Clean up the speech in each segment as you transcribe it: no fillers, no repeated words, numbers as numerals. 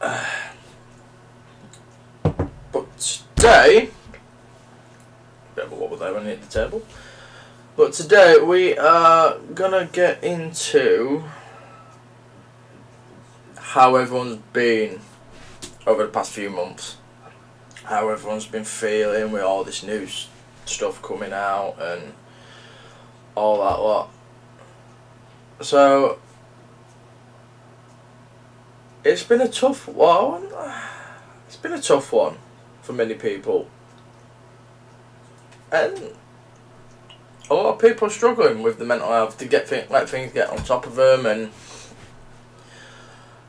But today, bit of a wobble there when I hit the table. But today we are gonna get into how everyone's been over the past few months, how everyone's been feeling with all this new stuff coming out and all that lot. So it's been a tough one. It's been a tough one for many people, and a lot of people are struggling with the mental health to let things get on top of them, and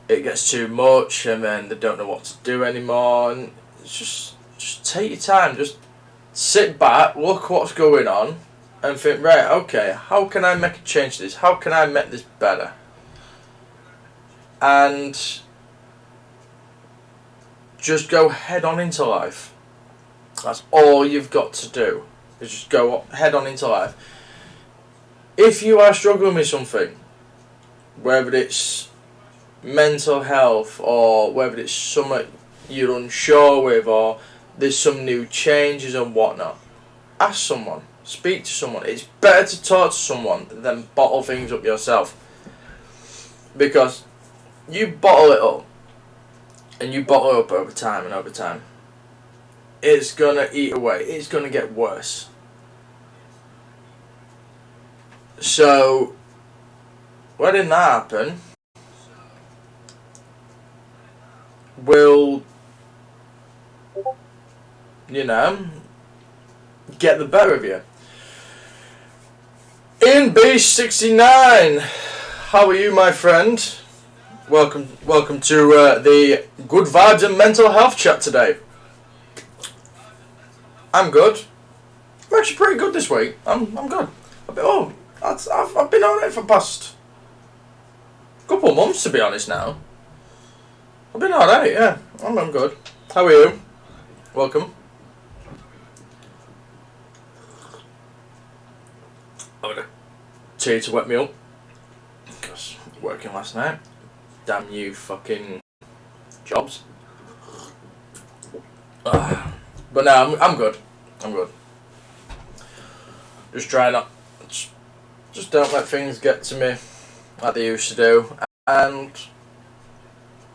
it gets too much, and then they don't know what to do anymore. And it's just take your time, just sit back, look what's going on, and think, right, okay, how can I make a change to this? How can I make this better? And just go head on into life. That's all you've got to do, is just go head on into life. If you are struggling with something, whether it's mental health or whether it's something you're unsure with or there's some new changes and whatnot, ask someone, speak to someone. It's better to talk to someone than bottle things up yourself, because you bottle it up and you bottle it up over time and over time, it's gonna eat away, it's gonna get worse. So when that happen, will, get the better of you. In B69, how are you, my friend? Welcome to the Good Vibes and Mental Health chat today. I'm good. I'm actually pretty good this week. I'm good. I've been alright for the past couple of months, to be honest. Now I've been alright. Yeah, I'm good. How are you? Welcome. I'm gonna tea to wet me up because working last night. Damn you fucking jobs. But no, I'm good. I'm good. Just try not, just don't let things get to me like they used to do, and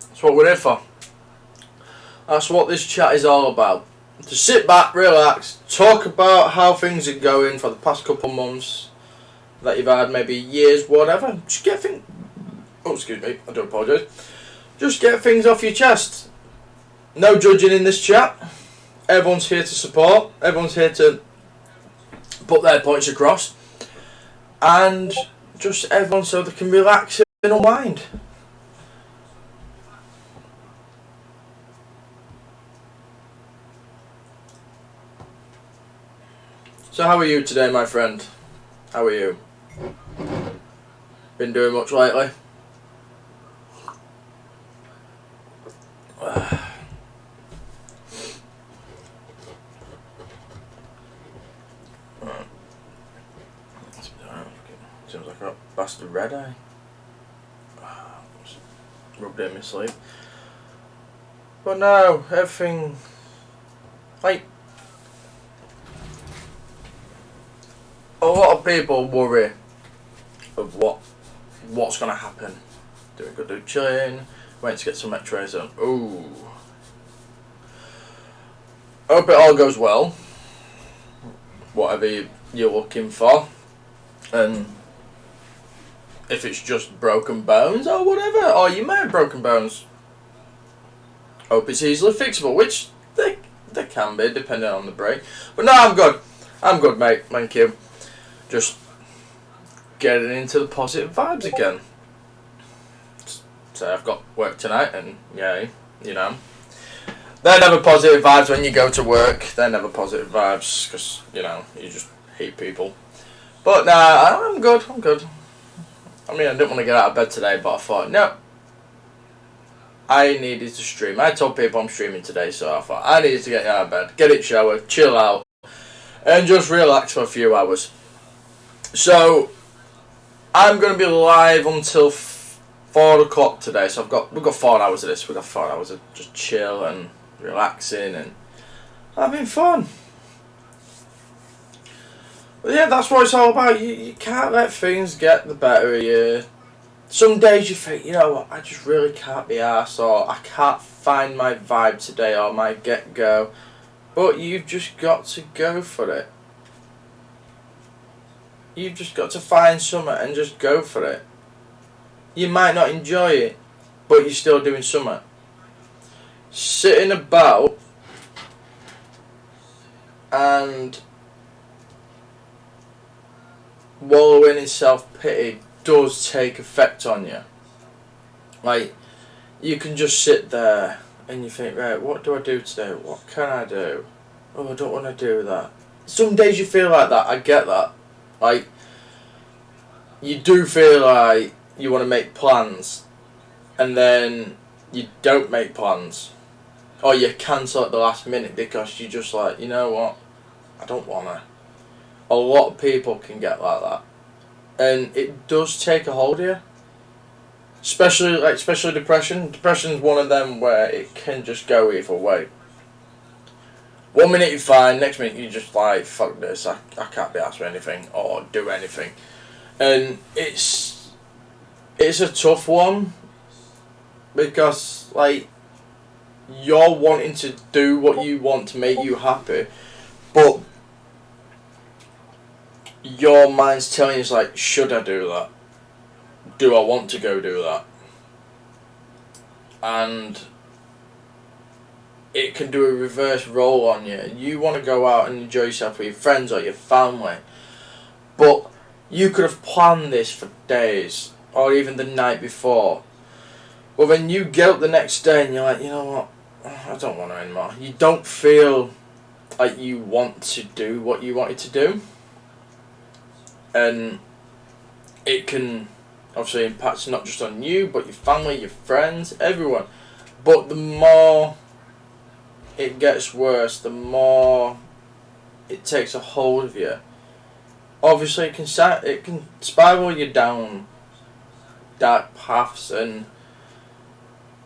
that's what we're here for. That's what this chat is all about. To sit back, relax, talk about how things are going for the past couple of months that you've had, maybe years, whatever. Just get things. Oh, excuse me, I do apologise. Just get things off your chest. No judging in this chat. Everyone's here to support. Everyone's here to put their points across. And just everyone so they can relax and unwind. So how are you today, my friend? How are you? Been doing much lately? Seems like a bastard red eye. Rubbed it in my sleep. But no, everything, like, a lot of people worry of what's gonna happen. Do we go do chilling? Wait to get some x-rays done. Ooh. Hope it all goes well. Whatever you're looking for. And if it's just broken bones or whatever, or you may have broken bones, hope it's easily fixable, which they can be, depending on the break. But no, I'm good. I'm good, mate. Thank you. Just getting into the positive vibes again. So I've got work tonight, and yeah, they're never positive vibes when you go to work. They're never positive vibes because you just hate people. But nah, I'm good. I'm good. I mean, I didn't want to get out of bed today, but I thought, no, I needed to stream. I told people I'm streaming today, so I thought I needed to get out of bed, get it showered, chill out, and just relax for a few hours. So I'm going to be live until 4 o'clock today, so we've got 4 hours of this. We've got 4 hours of just chill and relaxing and having fun. But yeah, that's what it's all about. You can't let things get the better of you. Some days you think, you know what, I just really can't be arsed, or I can't find my vibe today, or my get-go. But you've just got to go for it. You've just got to find something and just go for it. You might not enjoy it, but you're still doing something. Sitting about and wallowing in self-pity does take effect on you. Like, you can just sit there and you think, right, what do I do today? What can I do? Oh, I don't want to do that. Some days you feel like that, I get that. Like, you do feel like you want to make plans and then you don't make plans. Or you cancel at the last minute because you're just like, you know what, I don't want to. A lot of people can get like that. And it does take a hold of you. Especially depression. Depression's one of them where it can just go either way. 1 minute you're fine, next minute you're just like, fuck this, I can't be asked for anything or do anything. And it's a tough one because, like, you're wanting to do what you want to make you happy, but your mind's telling you, like, should I do that? Do I want to go do that? And it can do a reverse role on you. You want to go out and enjoy yourself with your friends or your family, but you could have planned this for days or even the night before. Well, then you get up the next day and you're like, you know what, I don't want to anymore. You don't feel like you want to do what you wanted to do. And it can obviously impact not just on you, but your family, your friends, everyone. But the more it gets worse, the more it takes a hold of you. Obviously, it can spiral you down dark paths and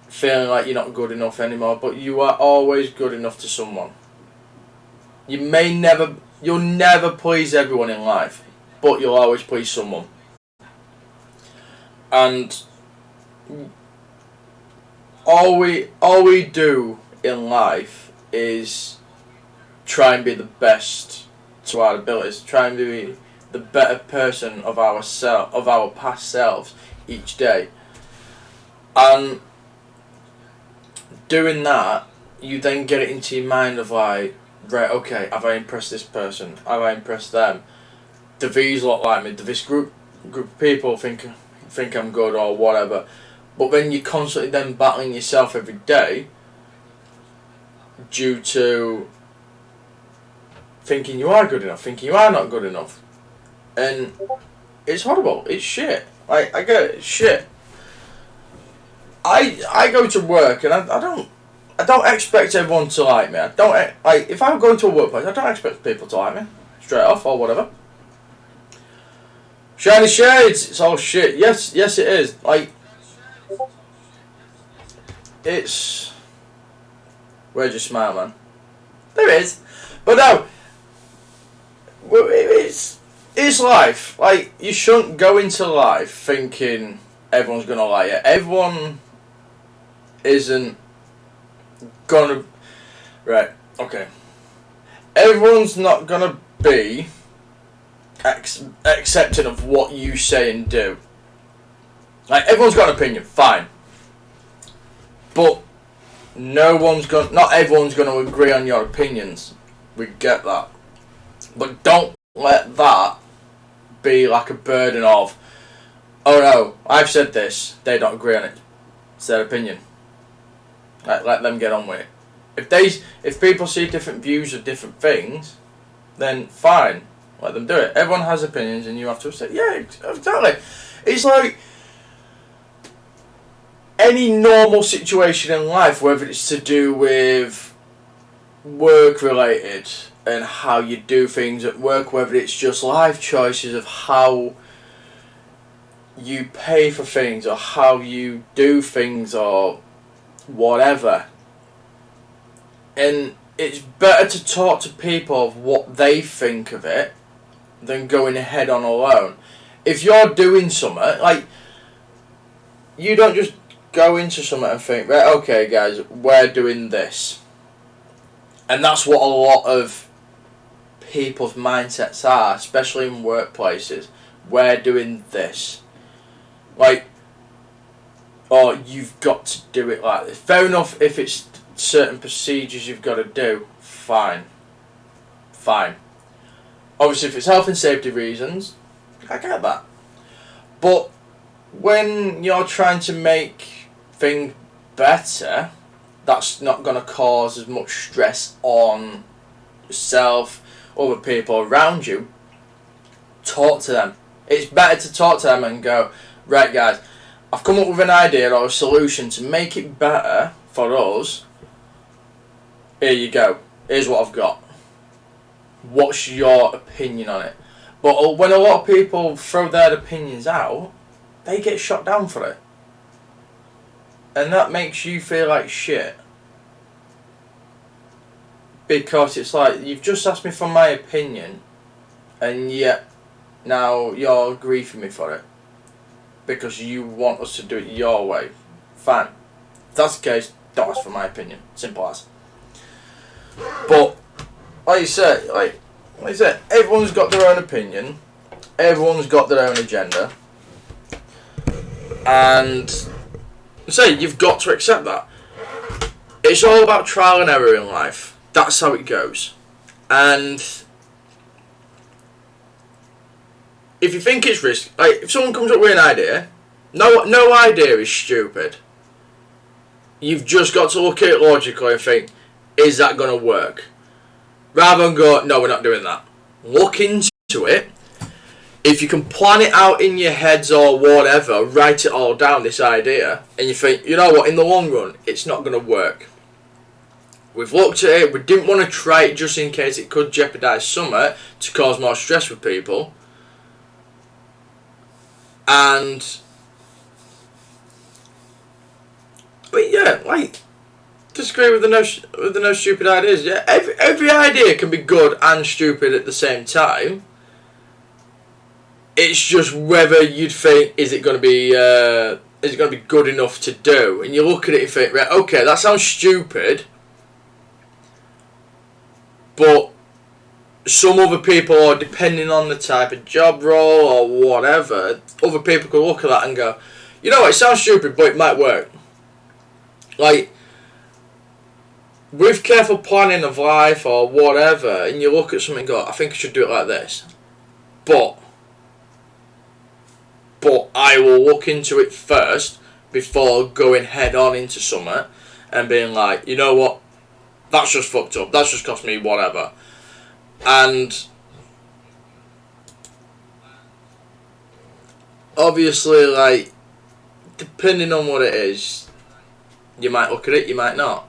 feeling like you're not good enough anymore. But you are always good enough to someone. You'll never please everyone in life, but you'll always please someone. And all we do in life is try and be the best to our abilities, try and be the better person of our past selves each day. And doing that, you then get it into your mind of like, right, okay, have I impressed this person? Have I impressed them? Do these look like me? Do this group of people think I'm good or whatever? But then you're constantly then battling yourself every day due to thinking you are good enough, thinking you are not good enough. And it's horrible. It's shit. I get it. It's shit. I go to work and I don't expect everyone to like me. I don't like if I'm going to a workplace. I don't expect people to like me straight off or whatever. Shiny shades. It's all shit. Yes, it is. Like, it's. Where's your smile, man? There it is. But no. It's life. Like, you shouldn't go into life thinking everyone's gonna like you. Everyone isn't gonna. Right. Okay. Everyone's not gonna be accepting of what you say and do. Like, everyone's got an opinion, fine. But not everyone's gonna agree on your opinions. We get that. But don't let that be like a burden of, oh no, I've said this, they don't agree on it. It's their opinion. Like, let them get on with it. If people see different views of different things, then fine, let them do it. Everyone has opinions and you have to say, yeah, exactly. It's like any normal situation in life, whether it's to do with work related and how you do things at work, whether it's just life choices of how you pay for things or how you do things or whatever. And it's better to talk to people of what they think of it than going head on alone. If you're doing something, like, you don't just go into something and think, right, okay guys, we're doing this. And that's what a lot of people's mindsets are, especially in workplaces. We're doing this. Like, or you've got to do it like this. Fair enough, if it's certain procedures you've got to do, fine. Obviously, if it's health and safety reasons, I get that. But when you're trying to make things better, that's not going to cause as much stress on yourself, other people around you. Talk to them. It's better to talk to them and go, right guys, I've come up with an idea or a solution to make it better for us. Here you go. Here's what I've got. What's your opinion on it? But when a lot of people throw their opinions out, they get shot down for it. And that makes you feel like shit. Because it's like, you've just asked me for my opinion, and yet now you're griefing me for it. Because you want us to do it your way. Fine. If that's the case, don't ask for my opinion. Simple as. But, like you said, everyone's got their own opinion. Everyone's got their own agenda. And you've got to accept that. It's all about trial and error in life. That's how it goes. And if you think it's risky, like if someone comes up with an idea, no idea is stupid. You've just got to look at it logically and think, is that going to work? Rather than go, no, we're not doing that. Look into it. If you can plan it out in your heads or whatever, write it all down, this idea, and you think, you know what, in the long run, it's not going to work. We've looked at it, we didn't want to try it just in case it could jeopardise something to cause more stress with people. And, but yeah, like, disagree with the no stupid ideas. Yeah, every idea can be good and stupid at the same time. It's just whether you'd think, is it going to be good enough to do? And you look at it and think, right, okay, that sounds stupid, but some other people, or depending on the type of job role or whatever, other people could look at that and go, you know what, it sounds stupid, but it might work. Like, with careful planning of life or whatever, and you look at something and go, I think I should do it like this. But I will look into it first before going head on into something and being like, you know what, that's just fucked up, that's just cost me whatever. And obviously, like, depending on what it is, you might look at it, you might not.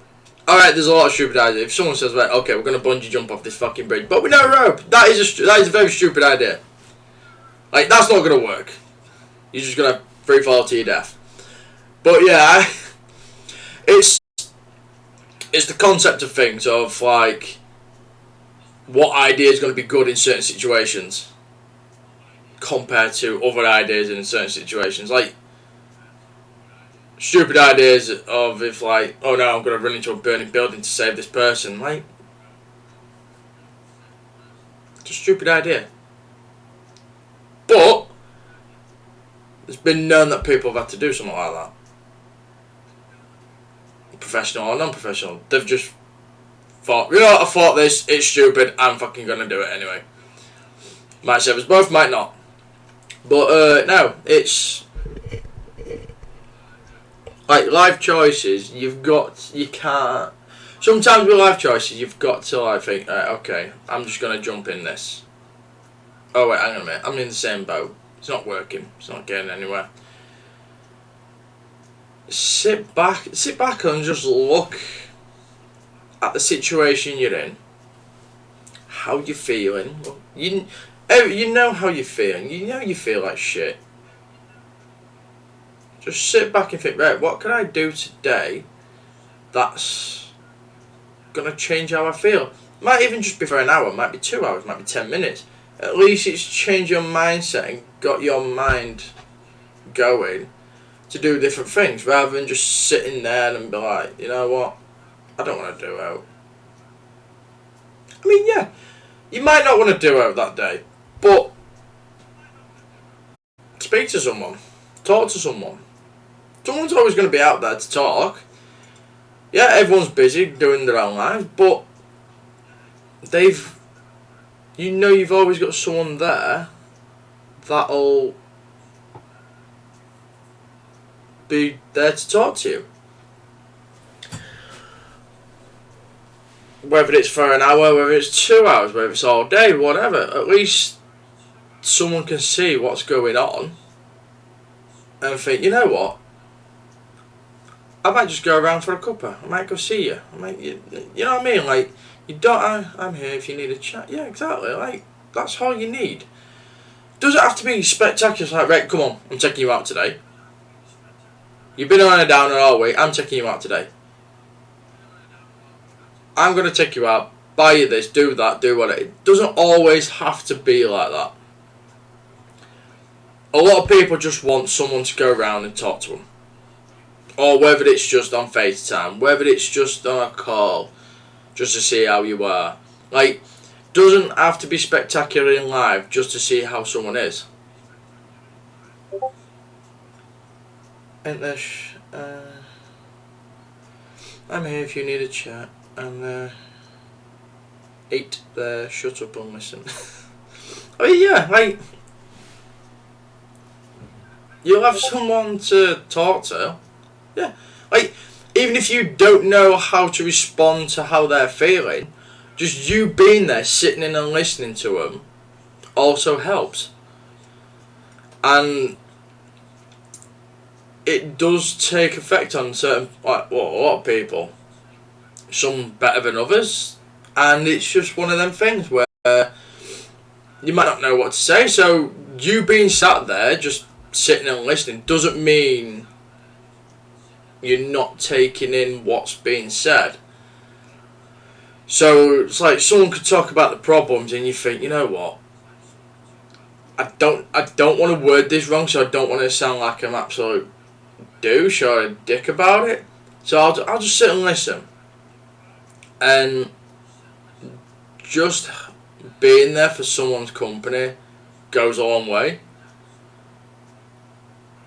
Alright, there's a lot of stupid ideas. If someone says, right, okay, we're going to bungee jump off this fucking bridge, but with no rope, that is a very stupid idea. Like, that's not going to work. You're just going to free fall to your death. But yeah, it's the concept of things, of like, what idea is going to be good in certain situations compared to other ideas in certain situations. Like, stupid ideas of, if like, oh no, I'm going to run into a burning building to save this person. Like, it's a stupid idea. But it's been known that people have had to do something like that. Professional or non-professional. They've just thought, you know what, I thought this, it's stupid, I'm fucking going to do it anyway. Might save us both, might not. But no, it's like life choices, you can't, sometimes with life choices you've got to like think, right, okay, I'm just going to jump in this. Oh wait, hang on a minute, I'm in the same boat, it's not working, it's not getting anywhere. Sit back and just look at the situation you're in, how you're feeling. You know how you're feeling, you know you feel like shit. Just sit back and think, right, what can I do today that's going to change how I feel? Might even just be for an hour, might be 2 hours, might be 10 minutes. At least it's changed your mindset and got your mind going to do different things, rather than just sitting there and be like, you know what, I don't want to do out. I mean, yeah, you might not want to do out that day, but speak to someone, talk to someone. Someone's always going to be out there to talk. Yeah, everyone's busy doing their own lives, but you've always got someone there that'll be there to talk to you. Whether it's for an hour, whether it's 2 hours, whether it's all day, whatever, at least someone can see what's going on and think, you know what, I might just go around for a cuppa. I might go see you. You know what I mean? Like, you don't. I'm here if you need a chat. Yeah, exactly. Like, that's all you need. Doesn't have to be spectacular. It's like, right, come on, I'm taking you out today. You've been on a downer all week. I'm taking you out today. I'm gonna take you out. Buy you this. Do that. Do what. It doesn't always have to be like that. A lot of people just want someone to go around and talk to them. Or whether it's just on FaceTime, whether it's just on a call, just to see how you are. Like, doesn't have to be spectacular in life just to see how someone is. English, I'm here if you need a chat. And 8 there, shut up and listen. I mean, yeah, like, you'll have someone to talk to. Yeah, like, even if you don't know how to respond to how they're feeling, just you being there, sitting in and listening to them, also helps. And it does take effect on certain, like, well, a lot of people. Some better than others, and it's just one of them things where you might not know what to say. So you being sat there, just sitting and listening, doesn't mean you're not taking in what's being said. So it's like someone could talk about the problems and you think, you know what, I don't want to word this wrong, so I don't want to sound like I'm absolute douche or a dick about it. So I'll just sit and listen. And just being there for someone's company goes a long way.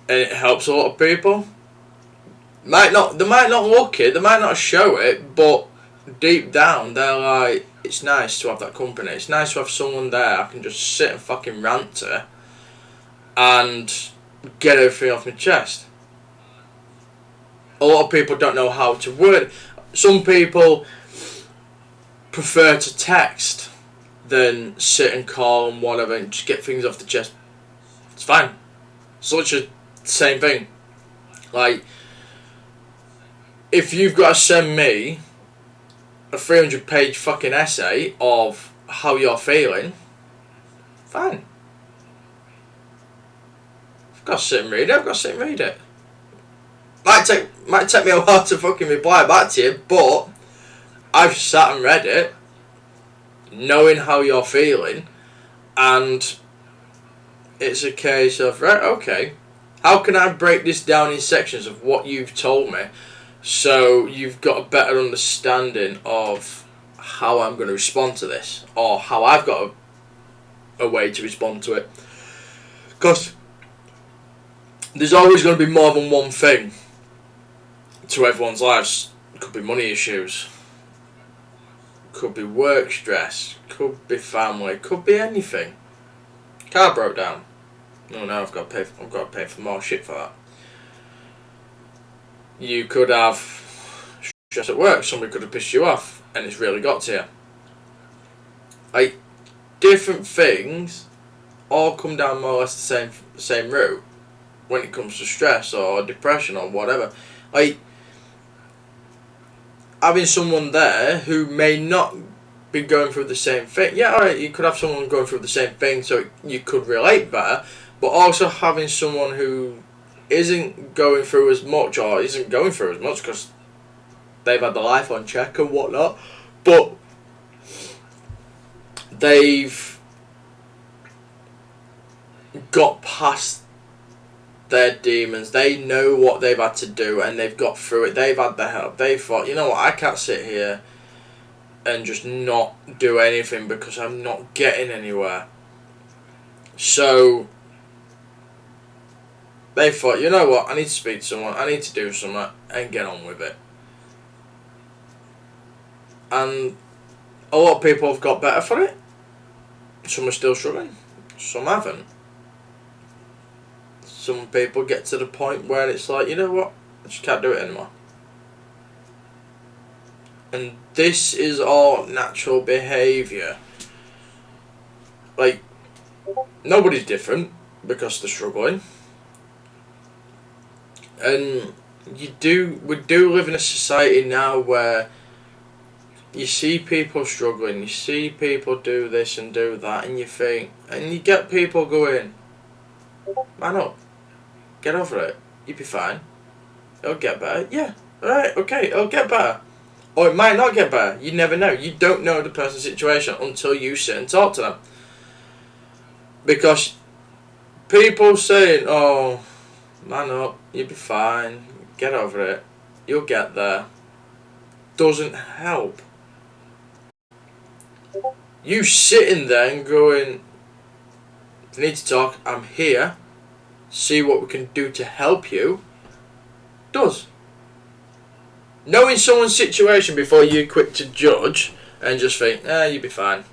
And it helps a lot of people. They might not look it, they might not show it, but deep down they're like, it's nice to have that company. It's nice to have someone there I can just sit and fucking rant to and get everything off my chest. A lot of people don't know how to word it. Some people prefer to text than sit and call and whatever and just get things off the chest. It's fine. It's literally the same thing. Like, if you've got to send me a 300-page fucking essay of how you're feeling, fine. I've got to sit and read it. I've got to sit and read it. Might take me a while to fucking reply back to you, but I've sat and read it, knowing how you're feeling, and it's a case of, right, okay, how can I break this down in sections of what you've told me so you've got a better understanding of how I'm going to respond to this, or how I've got a way to respond to it. Because there's always going to be more than one thing to everyone's lives. It could be money issues, could be work stress, could be family, could be anything. Car broke down. No, I've got to pay for more shit for that. You could have stress at work. Somebody could have pissed you off, and it's really got to you. Like, different things all come down more or less the same route when it comes to stress or depression or whatever. Like, having someone there who may not be going through the same thing. Yeah, alright, you could have someone going through the same thing so you could relate better, but also having someone who isn't going through as much, or isn't going through as much because they've had their life on check and whatnot, but they've got past their demons. They know what they've had to do and they've got through it. They've had the help. They thought, you know what, I can't sit here and just not do anything because I'm not getting anywhere. So they thought, you know what, I need to speak to someone, I need to do something and get on with it. And a lot of people have got better for it. Some are still struggling, some haven't. Some people get to the point where it's like, you know what, I just can't do it anymore. And this is all natural behaviour. Like, nobody's different because they're struggling. And we do live in a society now where you see people struggling, you see people do this and do that, and you think, and you get people going, man up, get over it, you'll be fine, it'll get better. Yeah, alright, okay, it'll get better. Or it might not get better, you never know. You don't know the person's situation until you sit and talk to them. Because people saying, oh, man up, you'll be fine, get over it, you'll get there, doesn't help. You sitting there and going, if you need to talk, I'm here, see what we can do to help you, does. Knowing someone's situation before you're quick to judge and just think, you'll be fine,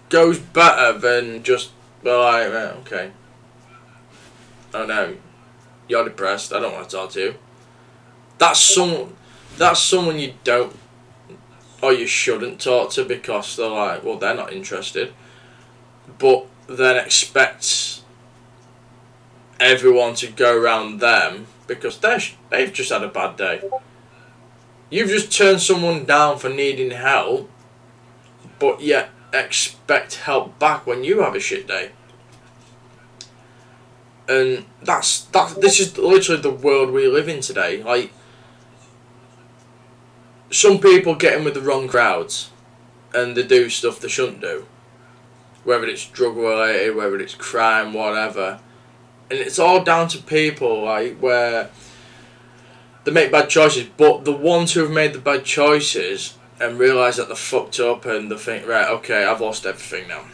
goes better than just be like, okay, oh no, you're depressed, I don't want to talk to you. That's someone you don't, or you shouldn't talk to, because they're like, well, they're not interested, but then expects everyone to go around them because they've just had a bad day. You've just turned someone down for needing help, but yet expect help back when you have a shit day. And this is literally the world we live in today. Like, some people get in with the wrong crowds and they do stuff they shouldn't do, whether it's drug related, whether it's crime, whatever. And it's all down to people, like, where they make bad choices, but the ones who have made the bad choices and realise that they're fucked up and they think, right, okay, I've lost everything now.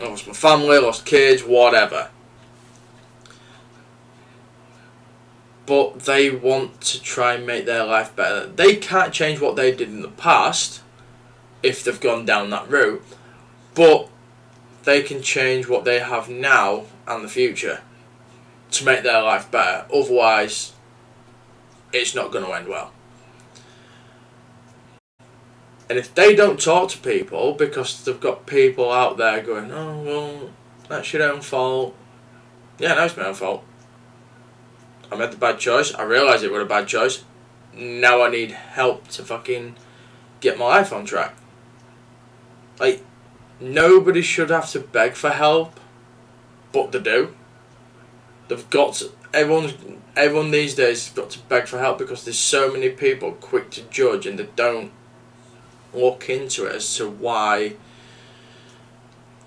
I lost my family, lost kids, whatever. But they want to try and make their life better. They can't change what they did in the past if they've gone down that route, but they can change what they have now and the future to make their life better. Otherwise, it's not going to end well. And if they don't talk to people because they've got people out there going, oh, well, that's your own fault. Yeah, no, it's my own fault. I made the bad choice. I realised it was a bad choice. Now I need help to fucking get my life on track. Like, nobody should have to beg for help, but they do. They've got to, everyone these days has got to beg for help because there's so many people quick to judge and they don't look into it as to why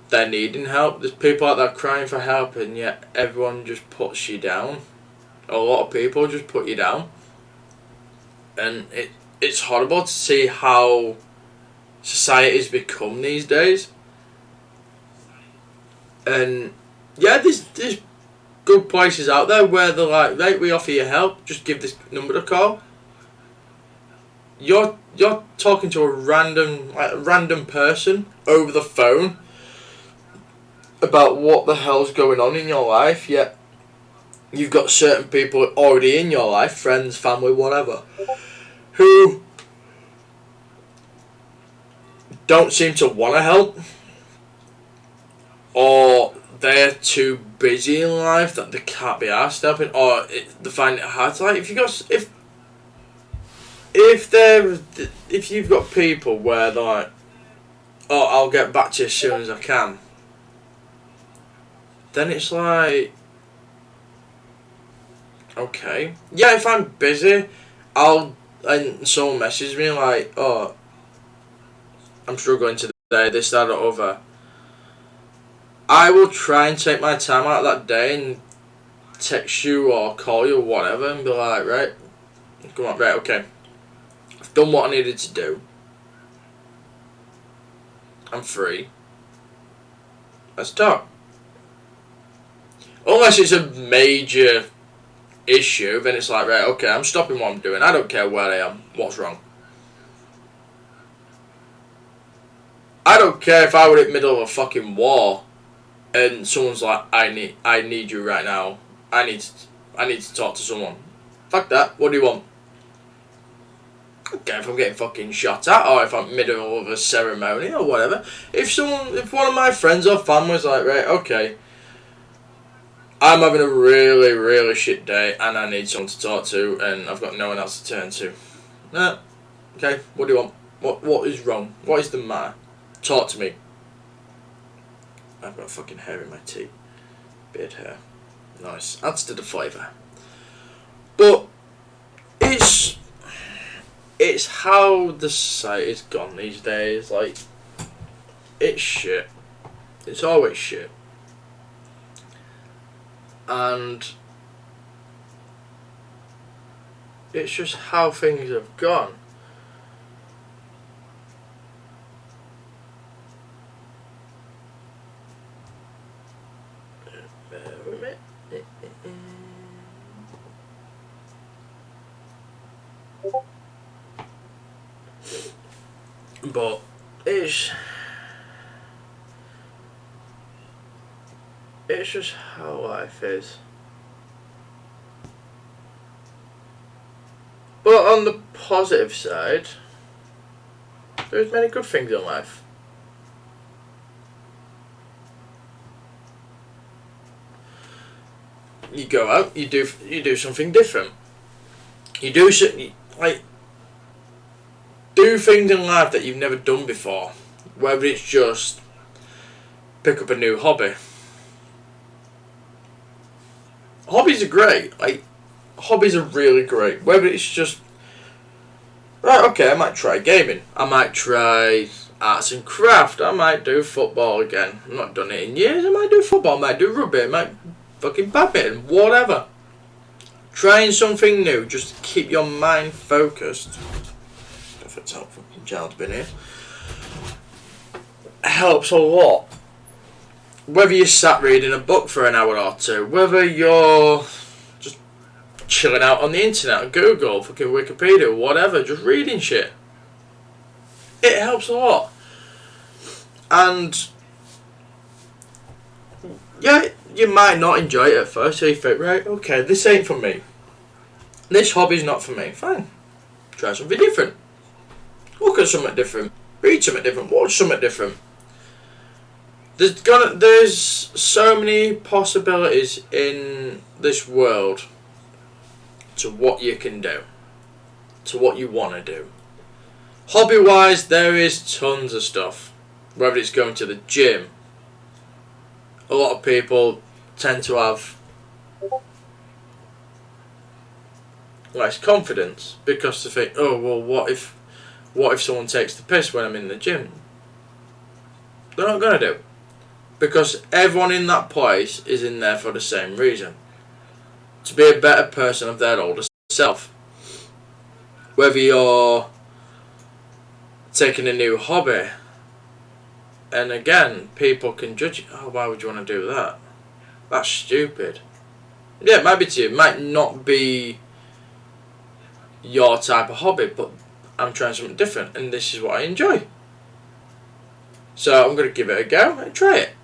they're needing help. There's people out there crying for help and yet everyone just puts you down. A lot of people just put you down. And it's horrible to see how society's become these days. And yeah, there's good places out there where they're like, right, we offer you help, just give this number a call. You're talking to a random person over the phone about what the hell's going on in your life, yet you've got certain people already in your life, friends, family, whatever, who don't seem to want to help, or they're too busy in life that they can't be asked helping, or they find it hard to, like, if you've got people where they're like, oh, I'll get back to you as soon as I can, then it's like, Okay. Yeah, if I'm busy, and someone messages me like, oh, I'm struggling today, this, that, or other. I will try and take my time out that day and text you or call you or whatever and be like, right, come on, right, okay. I've done what I needed to do. I'm free. Let's talk. Unless it's a major issue, then it's like, right, okay, I'm stopping what I'm doing. I don't care where I am, what's wrong. I don't care if I were in the middle of a fucking war and someone's like, I need you right now. I need to talk to someone. Fuck that. What do you want? Okay, if I'm getting fucking shot at, or if I'm in the middle of a ceremony or whatever. If one of my friends or family's like, right, okay, I'm having a really, really shit day and I need someone to talk to and I've got no one else to turn to. Nah, okay, what do you want? What is wrong? What is the matter? Talk to me. I've got fucking hair in my teeth. Beard hair. Nice. Adds to the flavour. But it's how the society's gone these days. Like, it's shit. It's always shit. And it's just how things have gone. Bear with me. But it's just how life is. But on the positive side, there's many good things in life. You go out, you do something different. You do things in life that you've never done before. Whether it's just pick up a new hobby. Hobbies are great. Hobbies are really great. Whether it's just, right, okay, I might try gaming. I might try arts and craft. I might do football again. I've not done it in years. I might do football. I might do rugby. I might fucking badminton. Whatever. Trying something new. Just keep your mind focused. If it's helpful. Child's been here. Helps a lot. Whether you're sat reading a book for an hour or two, whether you're just chilling out on the internet, Google, fucking Wikipedia, whatever, just reading shit. It helps a lot. And yeah, you might not enjoy it at first, so you think, right, okay, this ain't for me. This hobby's not for me. Fine. Try something different. Look at something different. Read something different. Watch something different. There's so many possibilities in this world to what you can do, to what you want to do. Hobby-wise, there is tons of stuff. Whether it's going to the gym, a lot of people tend to have less confidence because they think, oh well, what if someone takes the piss when I'm in the gym? They're not gonna do. Because everyone in that place is in there for the same reason. To be a better person of their older self. Whether you're taking a new hobby, and again, people can judge you. Oh, why would you want to do that? That's stupid. Yeah, it might be to you. It might not be your type of hobby, but I'm trying something different, and this is what I enjoy. So I'm going to give it a go and try it.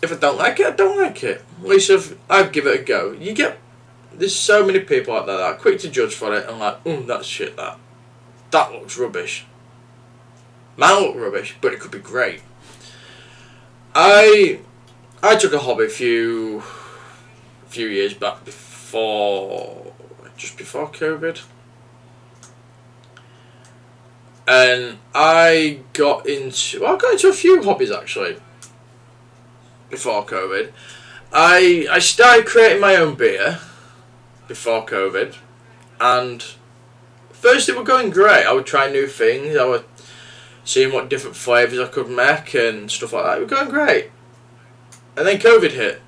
If I don't like it, I don't like it. At least if I give it a go. There's so many people out there that are quick to judge for it and like, that's shit, that looks rubbish. Might look rubbish, but it could be great. I took a hobby a few years back just before COVID. And I got into a few hobbies actually. Before COVID, I started creating my own beer, before COVID, and first they were going great. I would try new things. I would seeing what different flavours I could make and stuff like that. It was going great. And then COVID hit.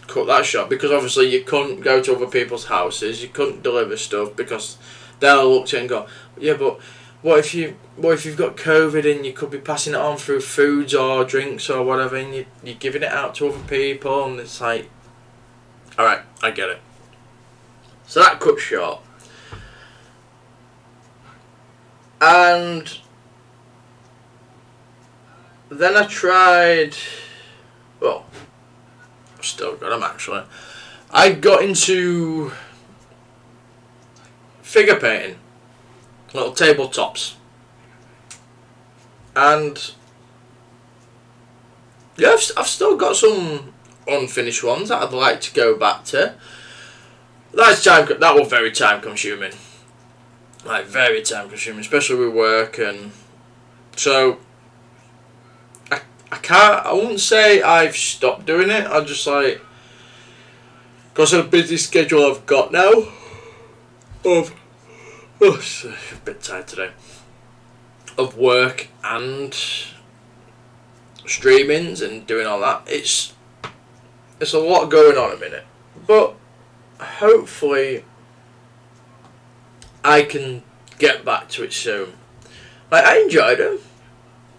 Cut that short, because obviously you couldn't go to other people's houses, you couldn't deliver stuff, because they'll look at it and go, yeah, but what if you've got COVID and you could be passing it on through foods or drinks or whatever, and you're giving it out to other people, and it's like, alright, I get it. So that cut short. And then I tried, well, I've still got them actually. I got into figure painting, little tabletops, and yeah, I've still got some unfinished ones that I'd like to go back to. That was very time consuming, like very time consuming, especially with work, and so I wouldn't say I've stopped doing it. I just like, because of the busy schedule I've got now, of I'm a bit tired today, of work and streamings and doing all that. It's a lot going on a minute, but hopefully I can get back to it soon. Like, I enjoyed them.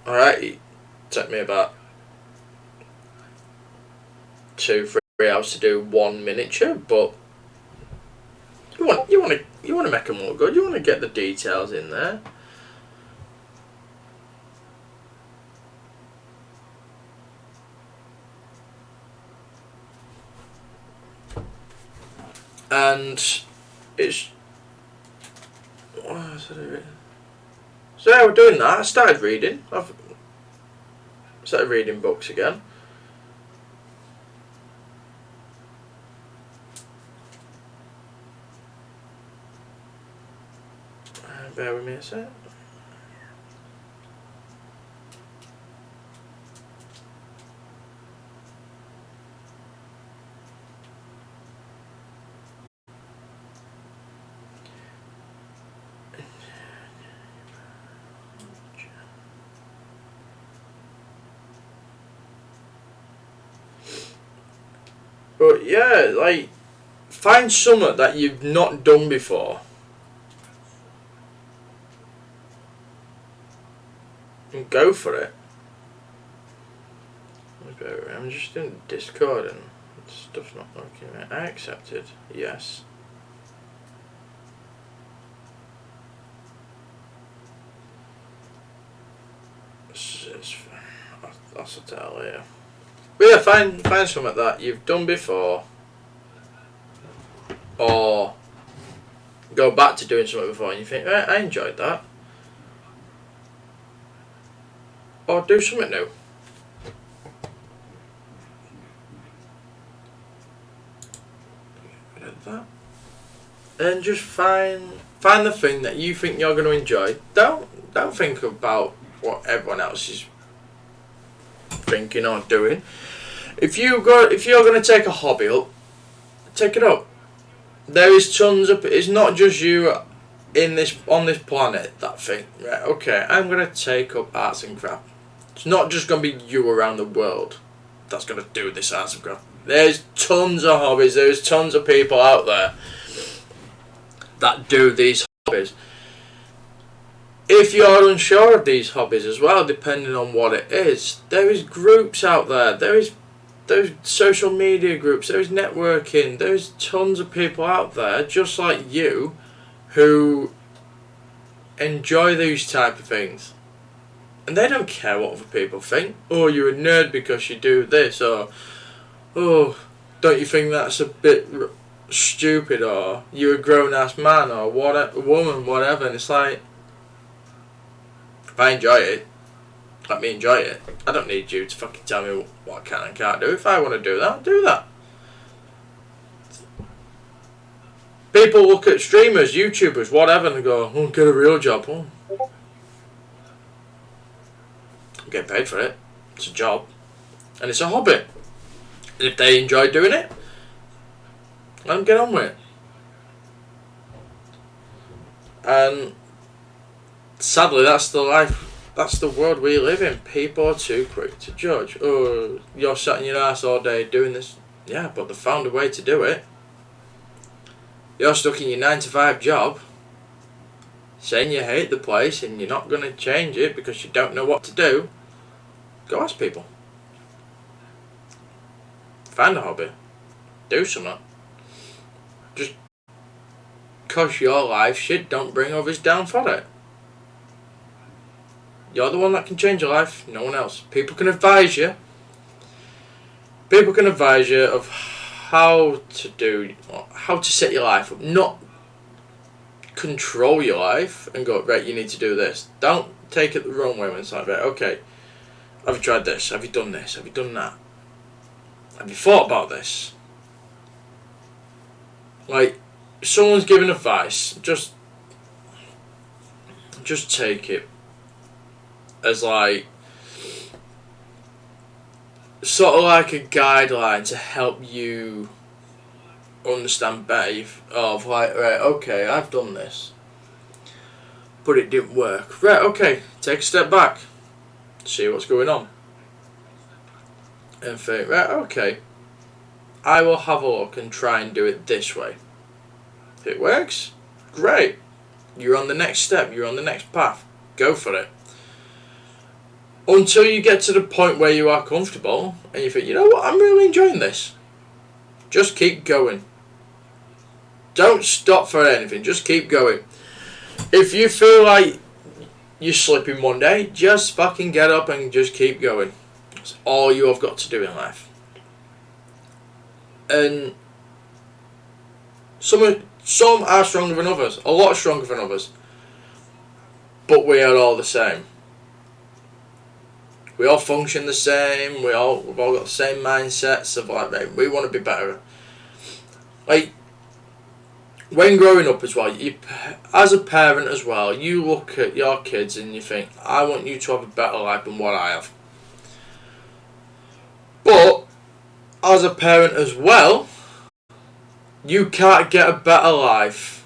Alright, it took me about 2-3 hours to do one miniature, but you want to make them look good. You want to get the details in there. And it's, so yeah, we're doing that. I started reading. I've started reading books again. Bear with me a sec. But yeah, like, find something that you've not done before and go for it. I'm just in Discord and stuff's not working. I accepted, yes. That's a tell later. But yeah, find something that you've done before, or go back to doing something before and you think, I enjoyed that, or do something new. That. And just find the thing that you think you're going to enjoy. Don't think about what everyone else is thinking or doing. If you're going to take a hobby up, take it up. There is tons of. It's not just you on this planet that think, right, okay, I'm going to take up arts and craft. It's not just going to be you around the world that's going to do this arts and craft. There's tons of hobbies. There's tons of people out there that do these hobbies. If you're unsure of these hobbies as well, depending on what it is, there is groups out there. There's social media groups. There's networking. There's tons of people out there just like you who enjoy these type of things, and they don't care what other people think. Oh, you're a nerd because you do this, or oh, don't you think that's a bit stupid, or you're a grown-ass man, or woman, whatever. And it's like, if I enjoy it, let me enjoy it. I don't need you to fucking tell me what I can and can't do. If I want to do that, do that. People look at streamers, YouTubers, whatever, and they go, oh, get a real job. Oh, I'm getting paid for it. It's a job. And it's a hobby. And if they enjoy doing it, Let them get on with it. And sadly, that's the life, that's the world we live in. People are too quick to judge. Oh, you're sat in your ass all day doing this. Yeah, but they found a way to do it. You're stuck in your 9 to 5 job, saying you hate the place and you're not going to change it because you don't know what to do. Go ask people. Find a hobby. Do something. Just because your life shit, don't bring others down for it. You're the one that can change your life, no one else. People can advise you. People can advise you of how to set your life up. Not control your life and go, right, you need to do this. Don't take it the wrong way when it's like, right, okay, have you tried this? Have you done this? Have you done that? Have you thought about this? Like, someone's giving advice, just take it as like sort of like a guideline to help you understand better of like, right, okay, I've done this, but it didn't work. Right, okay, take a step back, see what's going on, and think, right, okay, I will have a look and try and do it this way. If it works, great. You're on the next step, you're on the next path. Go for it. Until you get to the point where you are comfortable and you think, you know what, I'm really enjoying this. Just keep going. Don't stop for anything, just keep going. If you feel like you're slipping one day, just fucking get up and just keep going. That's all you have got to do in life. And some are stronger than others, a lot stronger than others. But we are all the same. We all function the same. We've all got the same mindsets of like, right, we want to be better. Like, when growing up as well, you, as a parent as well, you look at your kids and you think, I want you to have a better life than what I have. But as a parent as well, you can't get a better life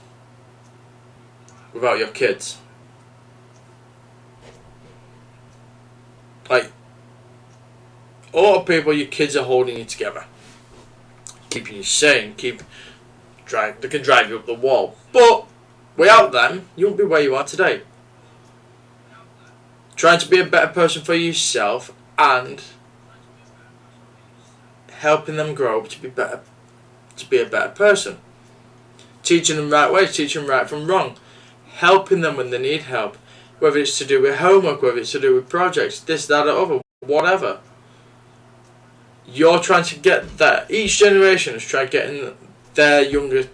without your kids. Like, a lot of people, your kids are holding you together, keeping you sane, they can drive you up the wall. But without them, you won't be where you are today. Trying to be a better person for yourself and helping them grow up to be a better person. Teaching them right ways, teaching them right from wrong, helping them when they need help. Whether it's to do with homework, whether it's to do with projects, this, that, or other, whatever. You're trying to get that. Each generation is trying getting their younger,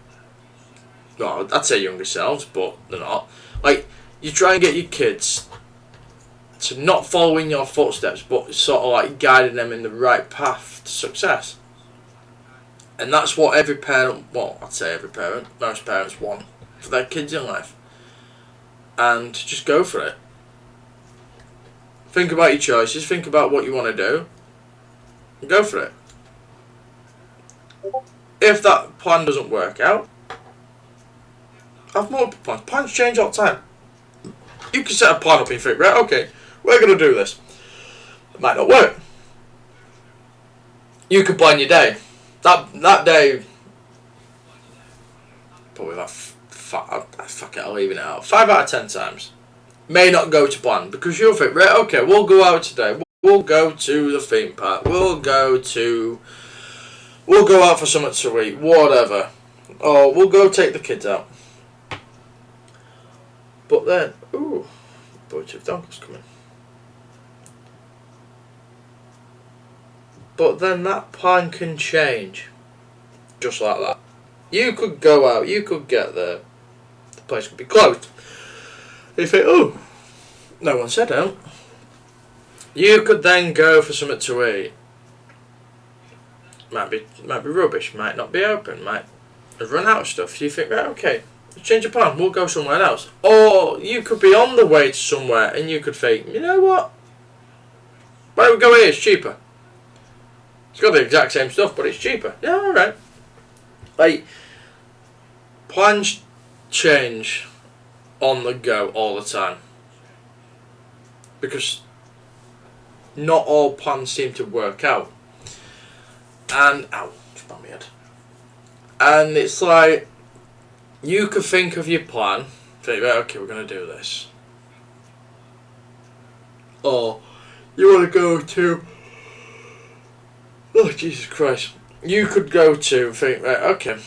well, I'd say younger selves, but they're not. Like, you try and get your kids to not follow in your footsteps, but sort of like guiding them in the right path to success. And that's what every parent, well, I'd say every parent, most parents want for their kids in life. And just go for it. Think about your choices, think about what you want to do, and go for it. If that plan doesn't work out, have multiple plans. Plans change all the time. You can set a plan up and you think, right, okay, we're going to do this. It might not work. You can plan your day. That day, probably like, fuck it, I'll leave it out. 5 out of 10 times may not go to plan because you'll think, right, okay, we'll go out today. We'll go to the theme park. We'll go out for something to eat, whatever. Or we'll go take the kids out. But then, ooh, Bluetooth dongle's coming. But then that plan can change. Just like that. You could go out, you could get there. The place could be closed. You think, oh, no one said out. You could then go for something to eat. Might be rubbish, might not be open, might have run out of stuff. You think, right, okay, let's change the plan, we'll go somewhere else. Or you could be on the way to somewhere and you could think, you know what? Why don't we go here, it's cheaper. It's got the exact same stuff, but it's cheaper. Yeah, alright. Like, plans change on the go all the time. Because not all plans seem to work out. And, ow, just banged my head. And it's like, you could think of your plan, think, right, okay, we're going to do this. Or, you want to go to, oh, Jesus Christ. You could go to, think, right, okay,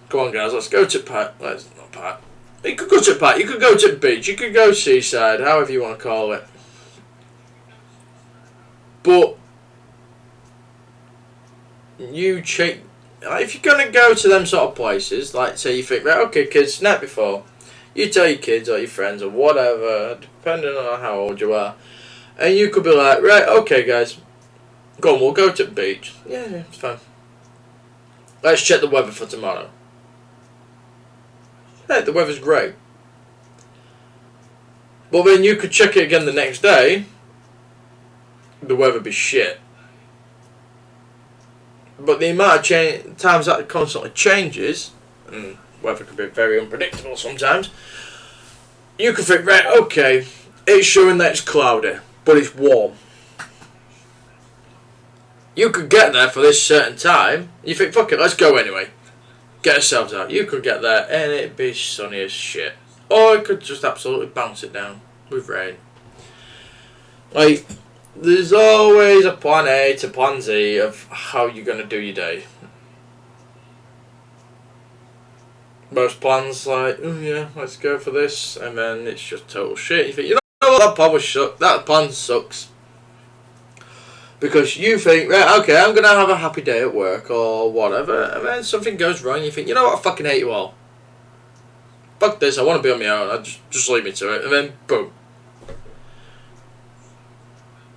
go on guys, let's go to Pat, not Pat. You could go to Pat, you could go to the beach, you could go seaside, however you want to call it. But, you check, if you're going to go to them sort of places, like say you think, right, okay kids, night before, you tell your kids or your friends or whatever, depending on how old you are, and you could be like, right, okay guys, go on, we'll go to the beach. Yeah, it's fine. Let's check the weather for tomorrow. Hey, the weather's great. But then you could check it again the next day, the weather be shit. But the amount of times that constantly changes, and weather can be very unpredictable sometimes, you could think, right, okay, it's showing that it's cloudy, but it's warm. You could get there for this certain time, you think, fuck it, let's go anyway. Get ourselves out. You could get there and it'd be sunny as shit. Or it could just absolutely bounce it down with rain. Like, there's always a plan A to plan Z of how you're going to do your day. Most plans like, oh yeah, let's go for this, and then it's just total shit. You think, you know what, that plan sucks. Because you think, right, okay, I'm going to have a happy day at work or whatever, and then something goes wrong, you think, you know what, I fucking hate you all. Fuck this, I want to be on my own, just leave me to it, and then boom.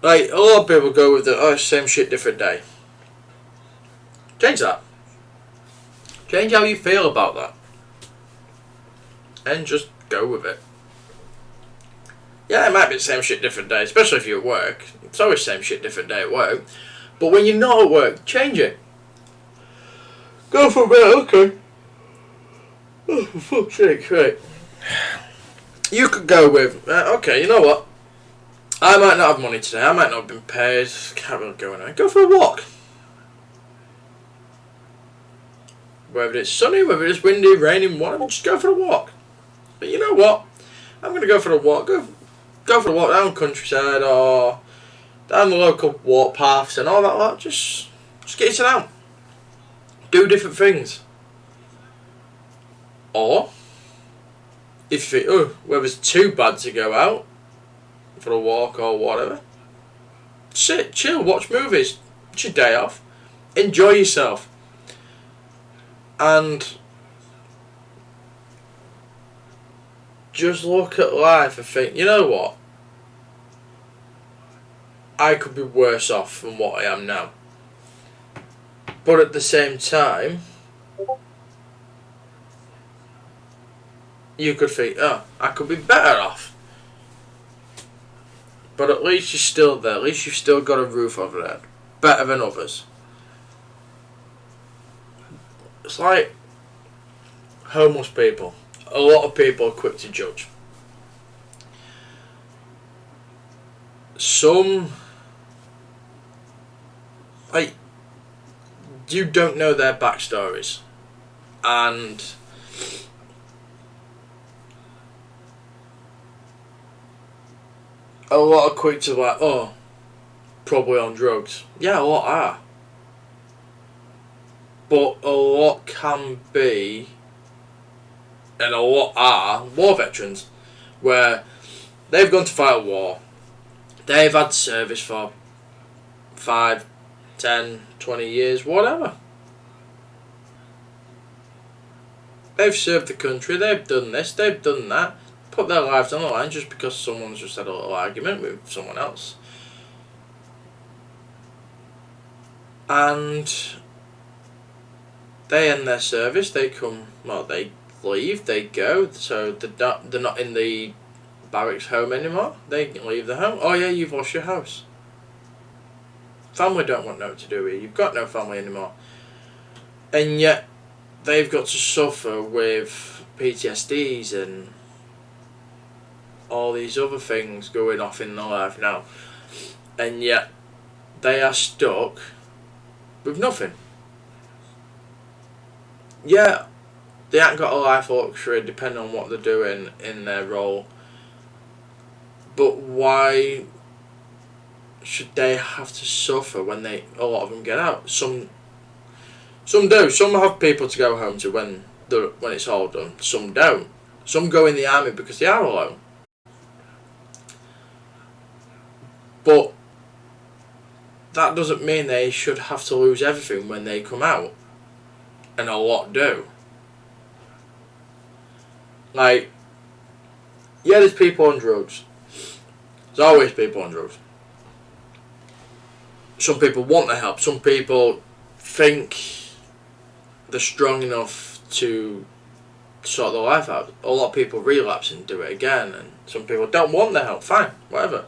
Like, a lot of people go with the, same shit, different day. Change that. Change how you feel about that. And just go with it. Yeah, it might be the same shit, different day, especially if you're at work. It's always same shit, different day at work. But when you're not at work, change it. Go for a bit, okay. Oh, for fuck's sake, right. You could go with, okay, you know what? I might not have money today, I might not have been paid, can't really go anywhere. Go for a walk. Whether it's sunny, whether it's windy, raining, whatever, just go for a walk. But you know what? I'm going to go for a walk. Go for a walk down countryside or down the local walk paths and all that lot. Just get yourself out. Do different things. Or, if you think, weather's too bad to go out for a walk or whatever, sit, chill, watch movies. It's your day off. Enjoy yourself. And just look at life and think, you know what? I could be worse off than what I am now. But at the same time, you could think, I could be better off. But at least you're still there. At least you've still got a roof over there. Better than others. It's like homeless people. A lot of people are quick to judge. Some, like, you don't know their backstories. And a lot are quick to like, probably on drugs. Yeah, a lot are. But a lot can be, and a lot are, war veterans, where they've gone to fight a war, they've had service for 5, 10, 20 years, whatever. They've served the country, they've done this, they've done that, put their lives on the line just because someone's just had a little argument with someone else. And they end their service, they leave, they go, so they're not in the barracks home anymore, they leave the home. Oh yeah, you've lost your house. Family don't want nothing to do with you, you've got no family anymore. And yet, they've got to suffer with PTSDs and all these other things going off in their life now, and yet they are stuck with nothing. Yeah, they haven't got a life of luxury depending on what they're doing in their role, but why should they have to suffer when a lot of them get out? Some do. Some have people to go home to when it's all done. Some don't. Some go in the army because they are alone. But that doesn't mean they should have to lose everything when they come out. And a lot do. Like, yeah, there's people on drugs. There's always people on drugs. Some people want the help. Some people think they're strong enough to sort their life out. A lot of people relapse and do it again, and some people don't want the help. Fine, whatever.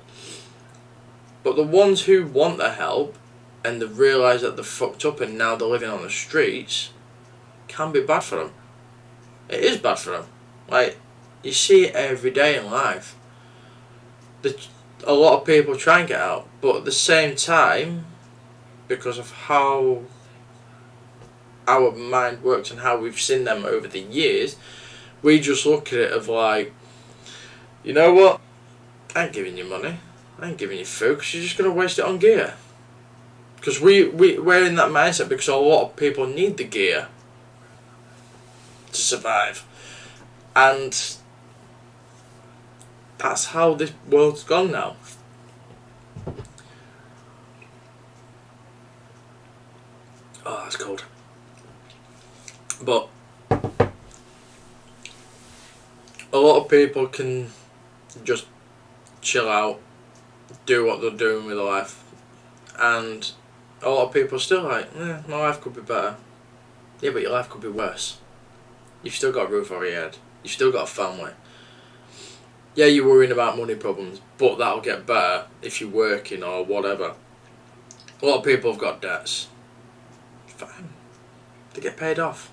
But the ones who want the help and they realise that they're fucked up and now they're living on the streets, can be bad for them. It is bad for them. Like, you see it every day in life. A lot of people try and get out, but at the same time, because of how our mind works and how we've seen them over the years, we just look at it of like, you know what, I ain't giving you money, I ain't giving you food, because you're just going to waste it on gear. Because we're in that mindset because a lot of people need the gear to survive. And that's how this world's gone now. Oh, that's cold. But a lot of people can just chill out, do what they're doing with their life, and a lot of people are still like, my life could be better. Yeah, but your life could be worse. You've still got a roof over your head. You've still got a family. Yeah, you're worrying about money problems, but that'll get better if you're working or whatever. A lot of people have got debts. Fine. They get paid off.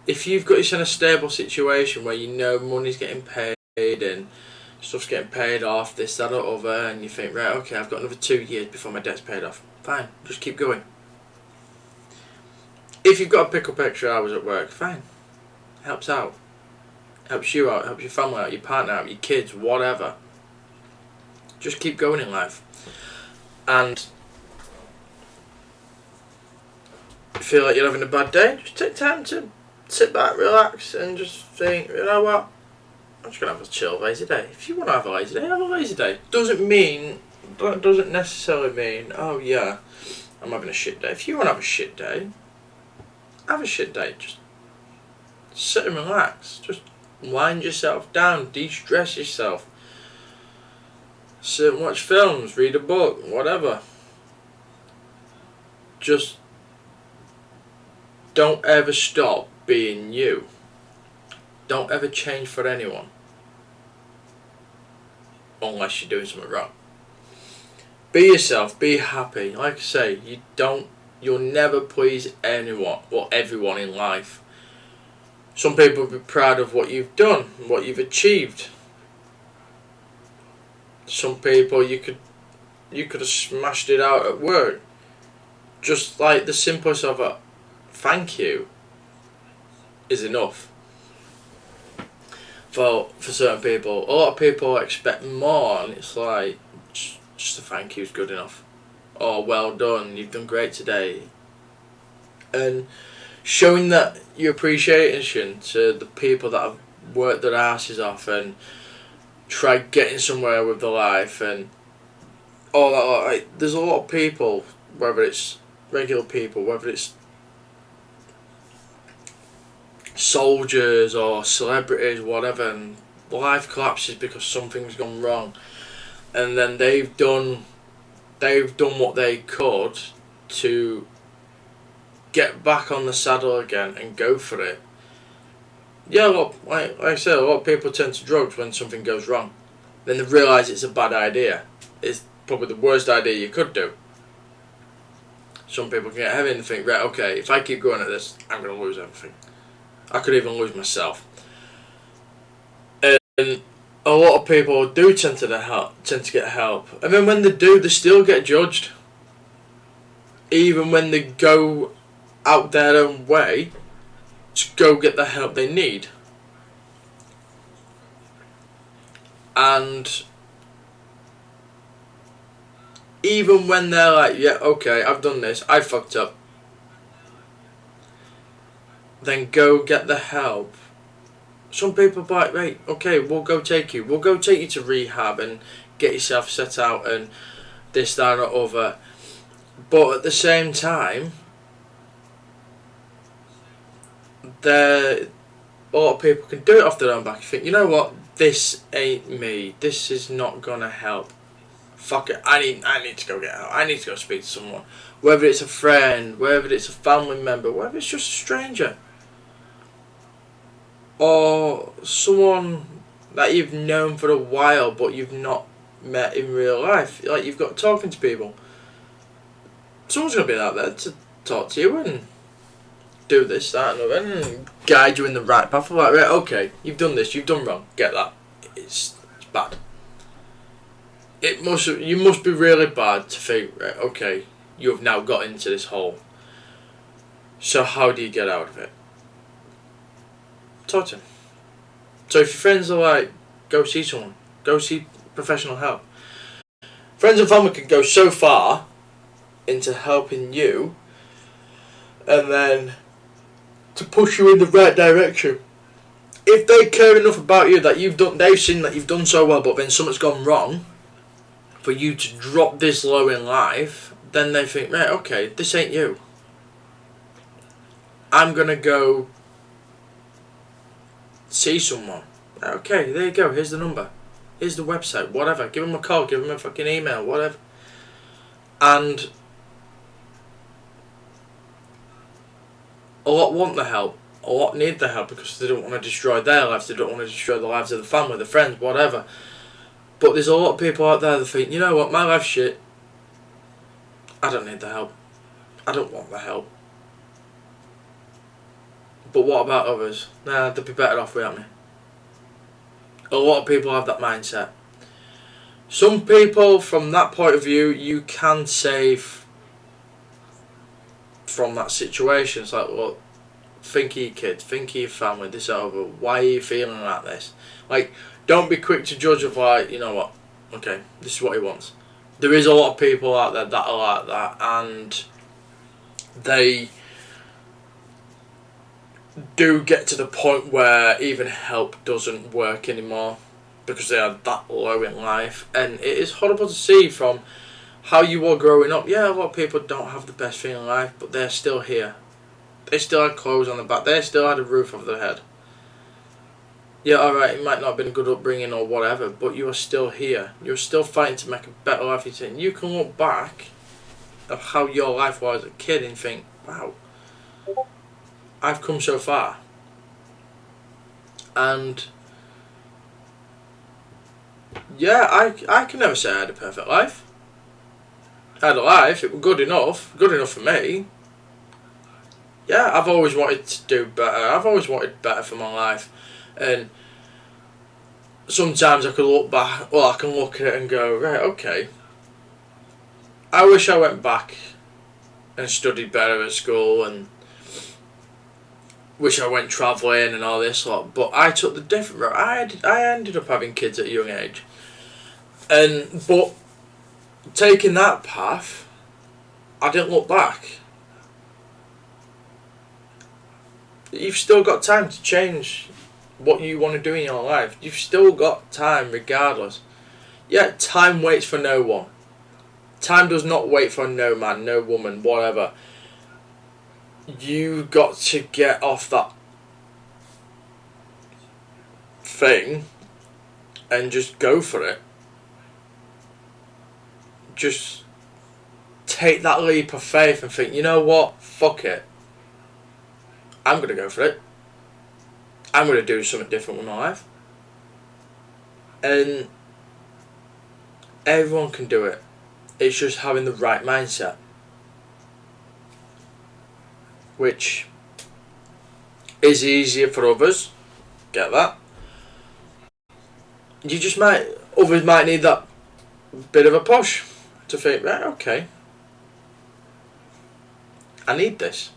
If you've got yourself in a stable situation where you know money's getting paid and stuff's getting paid off, this, that or other, and you think, right, okay, I've got another 2 years before my debt's paid off. Fine, just keep going. If you've got to pick up extra hours at work, fine. Helps out. Helps you out, helps your family out, your partner out, your kids, whatever. Just keep going in life. And if you feel like you're having a bad day, just take time to sit back, relax, and just think, you know what, I'm just going to have a chill, lazy day. If you want to have a lazy day, have a lazy day. That doesn't necessarily mean, oh yeah, I'm having a shit day. If you want to have a shit day, have a shit day. Just sit and relax. Just wind yourself down, de-stress yourself. Sit and watch films, read a book, whatever. Just don't ever stop being you. Don't ever change for anyone. Unless you're doing something wrong. Be yourself, be happy. Like I say, you'll never please anyone or everyone in life. Some people will be proud of what you've done, what you've achieved. Some people you could have smashed it out at work. Just like the simplest of a thank you is enough. For certain people, a lot of people expect more, and it's like just a thank you is good enough. Oh, well done, you've done great today. And showing that your appreciation to the people that have worked their asses off and tried getting somewhere with their life and all that. Like, there's a lot of people, whether it's regular people, whether it's soldiers or celebrities, whatever, and life collapses because something's gone wrong, and then they've done what they could to get back on the saddle again and go for it. Yeah, like I said, a lot of people turn to drugs when something goes wrong. Then they realise it's a bad idea. It's probably the worst idea you could do. Some people can get heavy and think, right, okay, if I keep going at this, I'm going to lose everything. I could even lose myself. And a lot of people do tend to get help, and then when they do, they still get judged. Even when they go out their own way to go get the help they need. And even when they're like, yeah, okay, I've done this, I fucked up, then go get the help. Some people are like, right, okay, we'll go take you to rehab and get yourself set out and this, that, or other. But at the same time, a lot of people can do it off their own back. You think, you know what, this ain't me. This is not gonna help. Fuck it, I need to go get help. I need to go speak to someone. Whether it's a friend, whether it's a family member, whether it's just a stranger. Or someone that you've known for a while but you've not met in real life. Like, you've got talking to people. Someone's going to be out there to talk to you and do this, that, and other, and guide you in the right path. Like, right, okay, you've done this, you've done wrong. Get that. It's bad. You must be really bad to think, right, okay, you have now got into this hole. So how do you get out of it? Talk to him. So if your friends are like, go see someone, go see professional help. Friends and family can go so far into helping you, and then to push you in the right direction. If they care enough about you that they've seen that you've done so well, but then something's gone wrong, for you to drop this low in life, then they think, right, okay, this ain't you. I'm gonna go see someone. Okay, there you go, here's the number, here's the website, whatever. Give them a call, give them a fucking email, whatever. And a lot want the help, a lot need the help because they don't want to destroy their lives, they don't want to destroy the lives of the family, the friends, whatever. But there's a lot of people out there that think, you know what, my life's shit, I don't need the help, I don't want the help. But what about others? Nah, they'd be better off without me. A lot of people have that mindset. Some people, from that point of view, you can save from that situation. It's like, well, think of your kids, think of your family, this over. Why are you feeling like this? Like, don't be quick to judge of like, you know what, okay, this is what he wants. There is a lot of people out there that are like that, and they do get to the point where even help doesn't work anymore because they are that low in life. And it is horrible to see from how you were growing up. Yeah, a lot of people don't have the best thing in life, but they're still here. They still had clothes on their back, they still had a roof over their head. Yeah, alright, it might not have been a good upbringing or whatever, but you are still here. You're still fighting to make a better life. You can look back at how your life was as a kid and think, wow, I've come so far. And yeah, I can never say I had a perfect life. I had a life, it was good enough for me. Yeah, I've always wanted to do better, I've always wanted better for my life. And sometimes I can look back, I can look at it and go, right, okay, I wish I went back and studied better at school, and wish I went travelling and all this lot, but I took the different route. I ended up having kids at a young age, but taking that path, I didn't look back. You've still got time to change what you want to do in your life. You've still got time regardless. Yeah, time waits for no one. Time does not wait for no man, no woman, whatever. You got to get off that thing and just go for it. Just take that leap of faith and think, you know what, fuck it, I'm going to go for it. I'm going to do something different with my life. And everyone can do it. It's just having the right mindset. which is easier for others. Get that? Others might need that bit of a push to think, right, okay, I need this.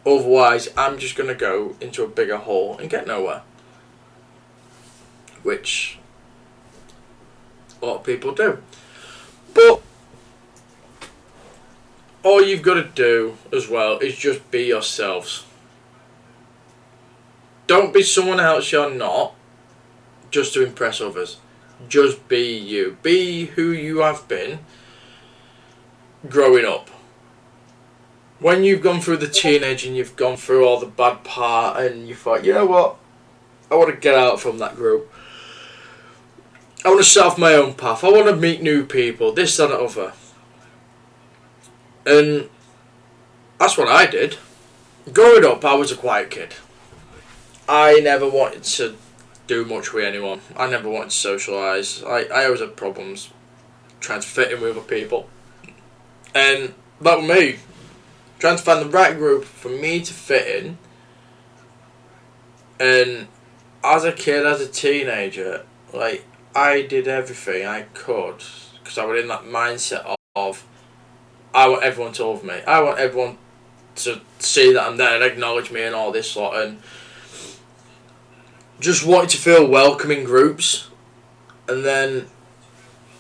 Otherwise, I'm just going to go into a bigger hole and get nowhere. Which a lot of people do. But all you've got to do as well is just be yourselves. Don't be someone else you're not just to impress others. Just be you. Be who you have been growing up. When you've gone through the teenage and you've gone through all the bad part and you thought, you know what, I want to get out from that group. I want to set off my own path. I want to meet new people. This, that, and other. And that's what I did. Growing up, I was a quiet kid. I never wanted to do much with anyone. I never wanted to socialise. I always had problems trying to fit in with other people. And that was me. Trying to find the right group for me to fit in. And as a kid, as a teenager, like, I did everything I could because I was in that mindset of I want everyone to love me. I want everyone to see that I'm there and acknowledge me and all this lot, and just wanted to feel welcome in groups. And then,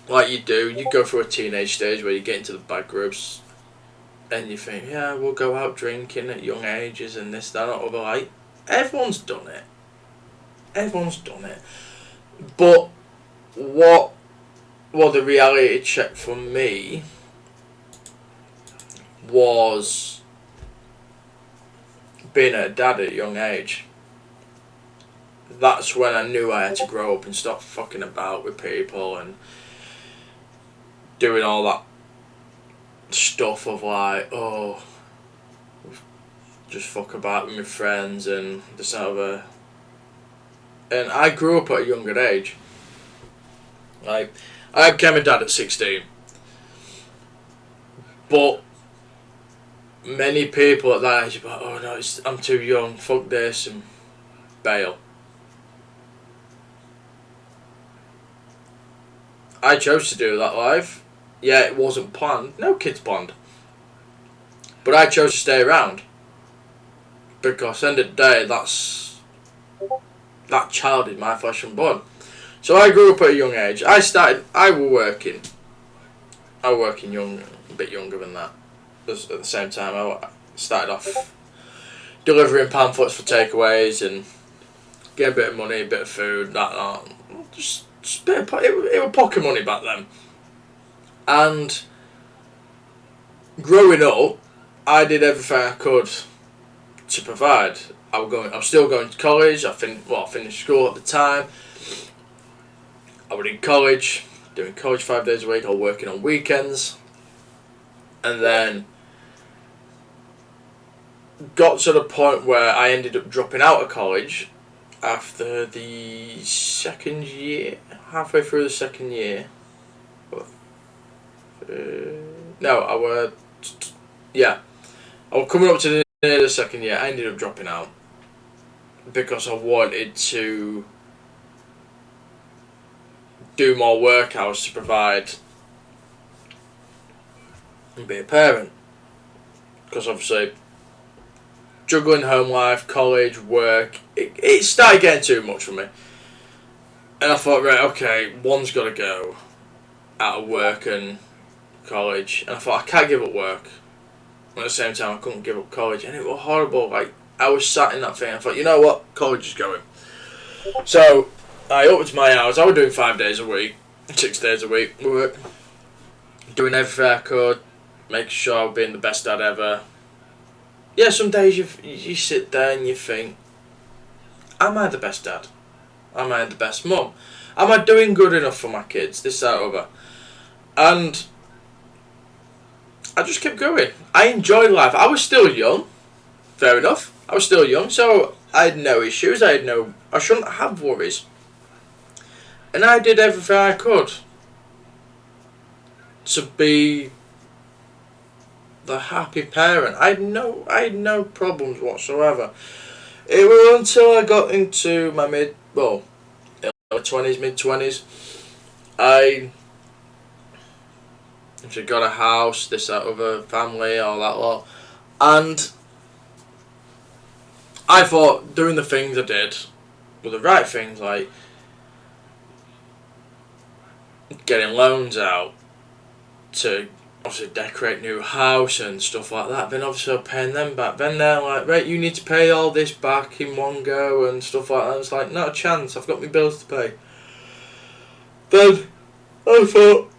like you do, you go through a teenage stage where you get into the bad groups and you think, yeah, we'll go out drinking at young ages and this, that, and other. Like, everyone's done it. Everyone's done it. But what the reality check for me was being a dad at a young age. That's when I knew I had to grow up and stop fucking about with people and doing all that stuff of like, oh, just fuck about with my friends and this and other. And I grew up at a younger age. Like, I became a dad at 16. But many people at that age are like, oh no, I'm too young, fuck this, and bail. I chose to do that life. Yeah, it wasn't planned. No kid's planned. But I chose to stay around. Because at the end of the day, that child is my flesh and blood. So I grew up at a young age. I was working young, a bit younger than that. At the same time, I started off delivering pamphlets for takeaways and getting a bit of money, a bit of food, that. Just a bit of, it was pocket money back then. And growing up, I did everything I could to provide. I was still going to college. I finished school at the time. I was in college, doing college 5 days a week. I was working on weekends, and then got to the point where I ended up dropping out of college after the second year, halfway through the second year. I was coming up to the end of the second year. I ended up dropping out because I wanted to do more work hours to provide and be a parent. Because obviously, juggling home life, college, work, it started getting too much for me. And I thought, right, okay, one's got to go out of work and college. And I thought, I can't give up work. And at the same time, I couldn't give up college. And it was horrible. Like, I was sat in that thing and I thought, you know what, college is going. So I opened my hours. I was doing 5 days a week, 6 days a week work, doing everything I could, making sure I was being the best dad ever. Yeah, some days you sit there and you think, am I the best dad? Am I the best mum? Am I doing good enough for my kids? This, that, other. And I just kept going. I enjoyed life. I was still young. Fair enough. I was still young, so I had no issues. I shouldn't have worries. And I did everything I could to be the happy parent. I had no problems whatsoever. It was until I got into my mid-20s, mid-20s, I got a house, this, that, other, family, all that lot. And I thought doing the things I did were the right things, like getting loans out to obviously decorate new house and stuff like that. Then obviously I'm paying them back. Then they're like, right, you need to pay all this back in one go and stuff like that. It's like, not a chance, I've got my bills to pay. Then I thought,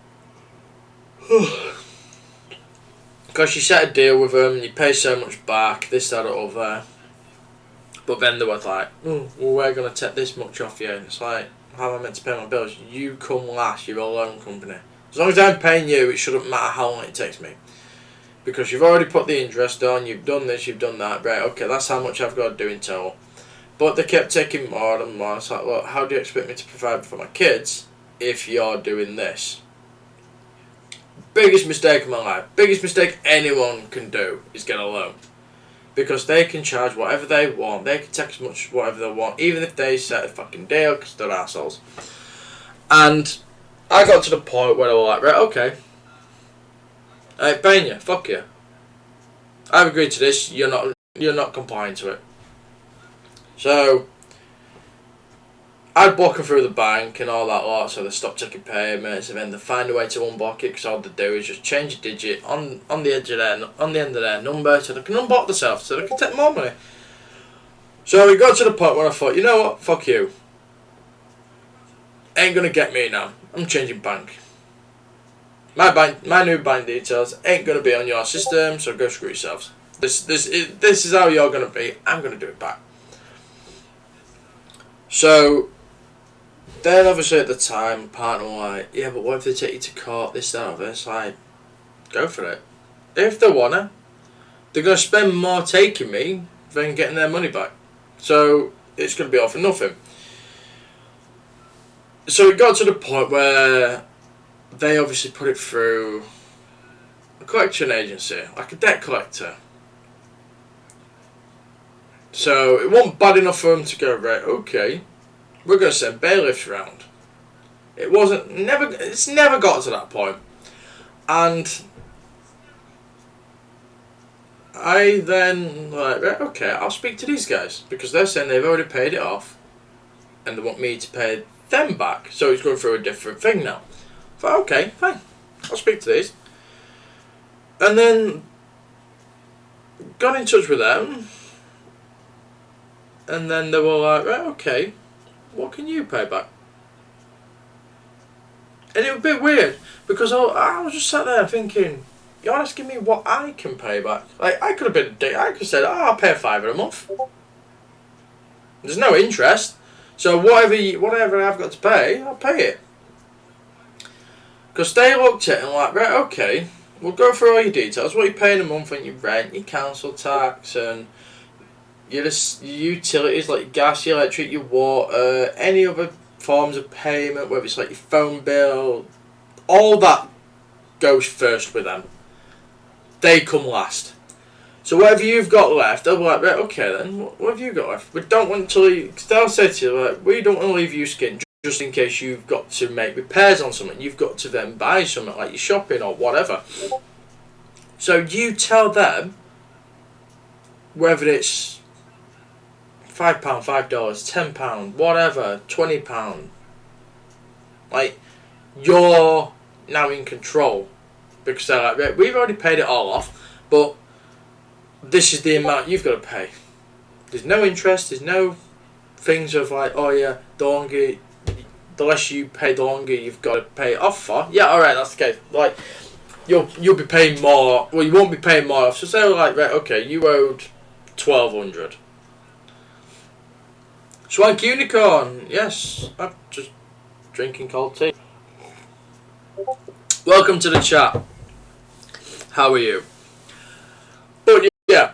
because you set a deal with them, you pay so much back, this, that, or other. But then they were like, well, we're going to take this much off you. And it's like, how am I meant to pay my bills? You come last, you're a loan company. As long as I'm paying you, it shouldn't matter how long it takes me. Because you've already put the interest on, you've done this, you've done that. Right, okay, that's how much I've got to do in total. But they kept taking more and more. It's like, look, how do you expect me to provide for my kids if you're doing this? Biggest mistake of my life. Biggest mistake anyone can do is get a loan. Because they can charge whatever they want. They can take as much whatever they want. Even if they set a fucking deal, because they're assholes. And I got to the point where I was like, right, okay, I ain't paying you, fuck you. I've agreed to this, you're not complying to it. So I'd block them through the bank and all that lot, so they stop taking payments, and then they find a way to unblock it, because all they do is just change a digit on the end of their number, so they can unblock themselves, so they can take more money. So it got to the point where I thought, you know what, fuck you. Ain't gonna get me now. I'm changing bank. My new bank details ain't gonna be on your system, so go screw yourselves. This is how you're gonna be. I'm gonna do it back. So then obviously at the time, my partner was like, yeah, but what if they take you to court, this, that, or this? Like, go for it. If they wanna, they're gonna spend more taking me than getting their money back. So it's gonna be all for nothing. So it got to the point where they obviously put it through a collection agency, like a debt collector. So it wasn't bad enough for them to go, right, okay, we're going to send bailiffs round. It's never got to that point. And I then, like, right, okay, I'll speak to these guys, because they're saying they've already paid it off, and they want me to pay them back, so it's going through a different thing now. But okay, fine, I'll speak to these. And then got in touch with them, and then they were like, right, okay, what can you pay back? And it was a bit weird, because I was just sat there thinking, you're asking me what I can pay back. Like, I could have been a dick. I could have said, I'll pay £5 a month. There's no interest. So whatever I've got to pay, I'll pay it. Because they looked at it and like, right, okay, we'll go through all your details. What you're paying a month on your rent, your council tax, and your utilities like your gas, your electric, your water, any other forms of payment, whether it's like your phone bill, all that goes first with them. They come last. So whatever you've got left, they'll be like, right, okay then, what have you got left? We don't want to leave, cause they'll say to you, like, we don't want to leave you skint just in case you've got to make repairs on something. You've got to then buy something, like your shopping or whatever. So you tell them, whether it's £5, $5, £10, whatever, £20, like, you're now in control. Because they're like, right, we've already paid it all off, but this is the amount you've got to pay. There's no interest, there's no things of like, oh yeah, the less you pay, the longer you've got to pay it off for. Yeah, alright, that's the case. Like, you'll be paying more, well, you won't be paying more off. So say like, right, okay, you owed $1,200. Swank Unicorn, yes, I'm just drinking cold tea. Welcome to the chat. How are you? But yeah,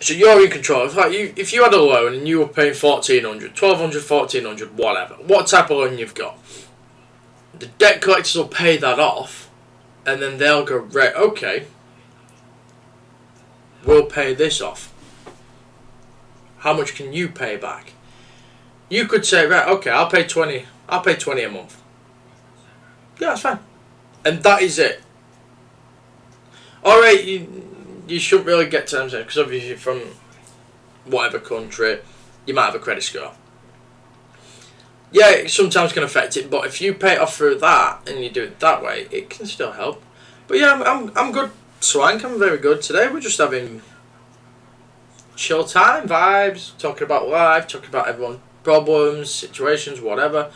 so you're in control. It's like if you had a loan and you were paying $1,400, $1,200, $1,400, whatever, what type of loan you've got, the debt collectors will pay that off, and then they'll go, right, okay, we'll pay this off. How much can you pay back? You could say, right, okay, I'll pay 20 a month. Yeah, that's fine. And that is it. Alright, you shouldn't really get terms in, because obviously from whatever country, you might have a credit score. Yeah, it sometimes can affect it, but if you pay it off through that and you do it that way, it can still help. But yeah, I'm good, Swank. I'm very good today. We're just having chill time, vibes, talking about life, talking about everyone's problems, situations, whatever.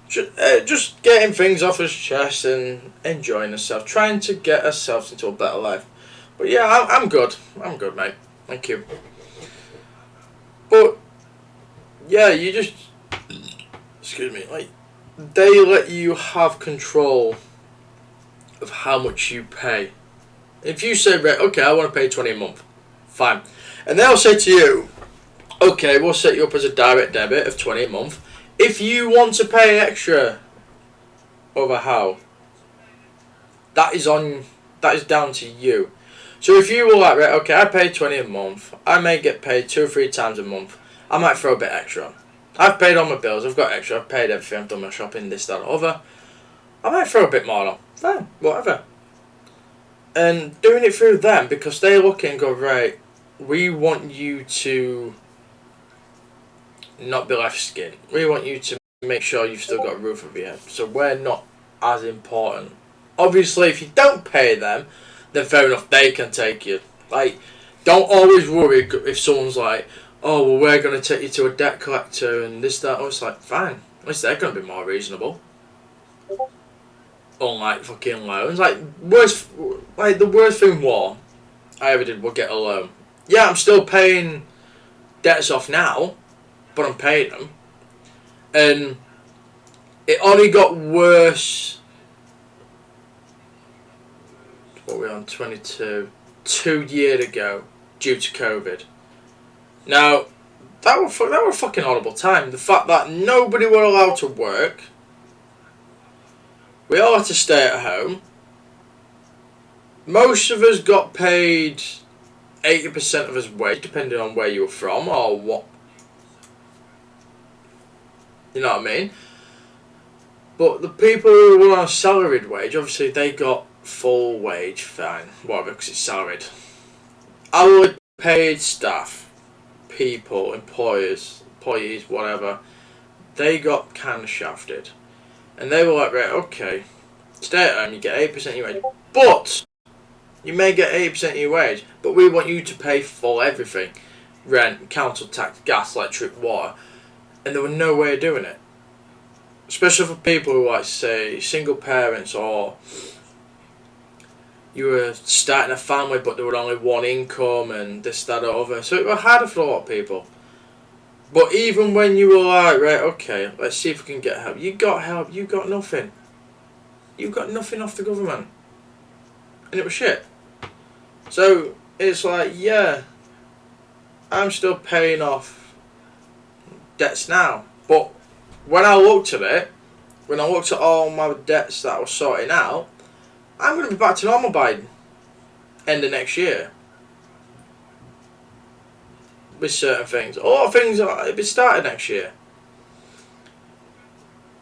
Just getting things off his chest and enjoying ourselves, trying to get ourselves into a better life. But yeah, I'm good. I'm good, mate. Thank you. But yeah, you just, excuse me, like, they let you have control of how much you pay. If you say, right, okay, I want to pay 20 a month, fine. And they'll say to you, okay, we'll set you up as a direct debit of 20 a month. If you want to pay extra over how, that is down to you. So if you were like, right, okay, I pay 20 a month, I may get paid 2 or 3 times a month, I might throw a bit extra on. I've paid all my bills, I've got extra, I've paid everything, I've done my shopping, this, that, other. I might throw a bit more on. Fine, whatever. And doing it through them, because they look and go, right, we want you to not be left skint. We want you to make sure you've still got a roof over your head. So we're not as important. Obviously, if you don't pay them, then fair enough, they can take you. Like, don't always worry if someone's like, oh, well, we're going to take you to a debt collector and this, that. Oh, it's like, fine. At least they're going to be more reasonable. Unlike fucking loans. Like, the worst thing I ever did was get a loan. Yeah, I'm still paying debts off now, but I'm paying them. And it only got worse. What were we on? 22. 2 years ago, due to COVID. Now, that was a fucking horrible time. The fact that nobody were allowed to work. We all had to stay at home. Most of us got paid 80% of his wage, depending on where you were from or what. You know what I mean? But the people who were on a salaried wage, obviously they got full wage, fine, whatever, because it's salaried. Hourly paid staff, people, employees, whatever, they got kind of shafted. And they were like, right, okay, stay at home, you get 8% of your wage. But you may get 8% of your wage, but we want you to pay full everything. Rent, council tax, gas, electric, water. And there was no way of doing it. Especially for people who, like, say, single parents, or you were starting a family but there was only one income and this, that, or other. So it was harder for a lot of people. But even when you were like, right, okay, let's see if we can get help. You got help, you got nothing. You got nothing off the government. And it was shit. So it's like, yeah, I'm still paying off debts now. But when I looked at it, when I looked at all my debts that I was sorting out, I'm going to be back to normal by end of next year. With certain things. A lot of things will be started next year.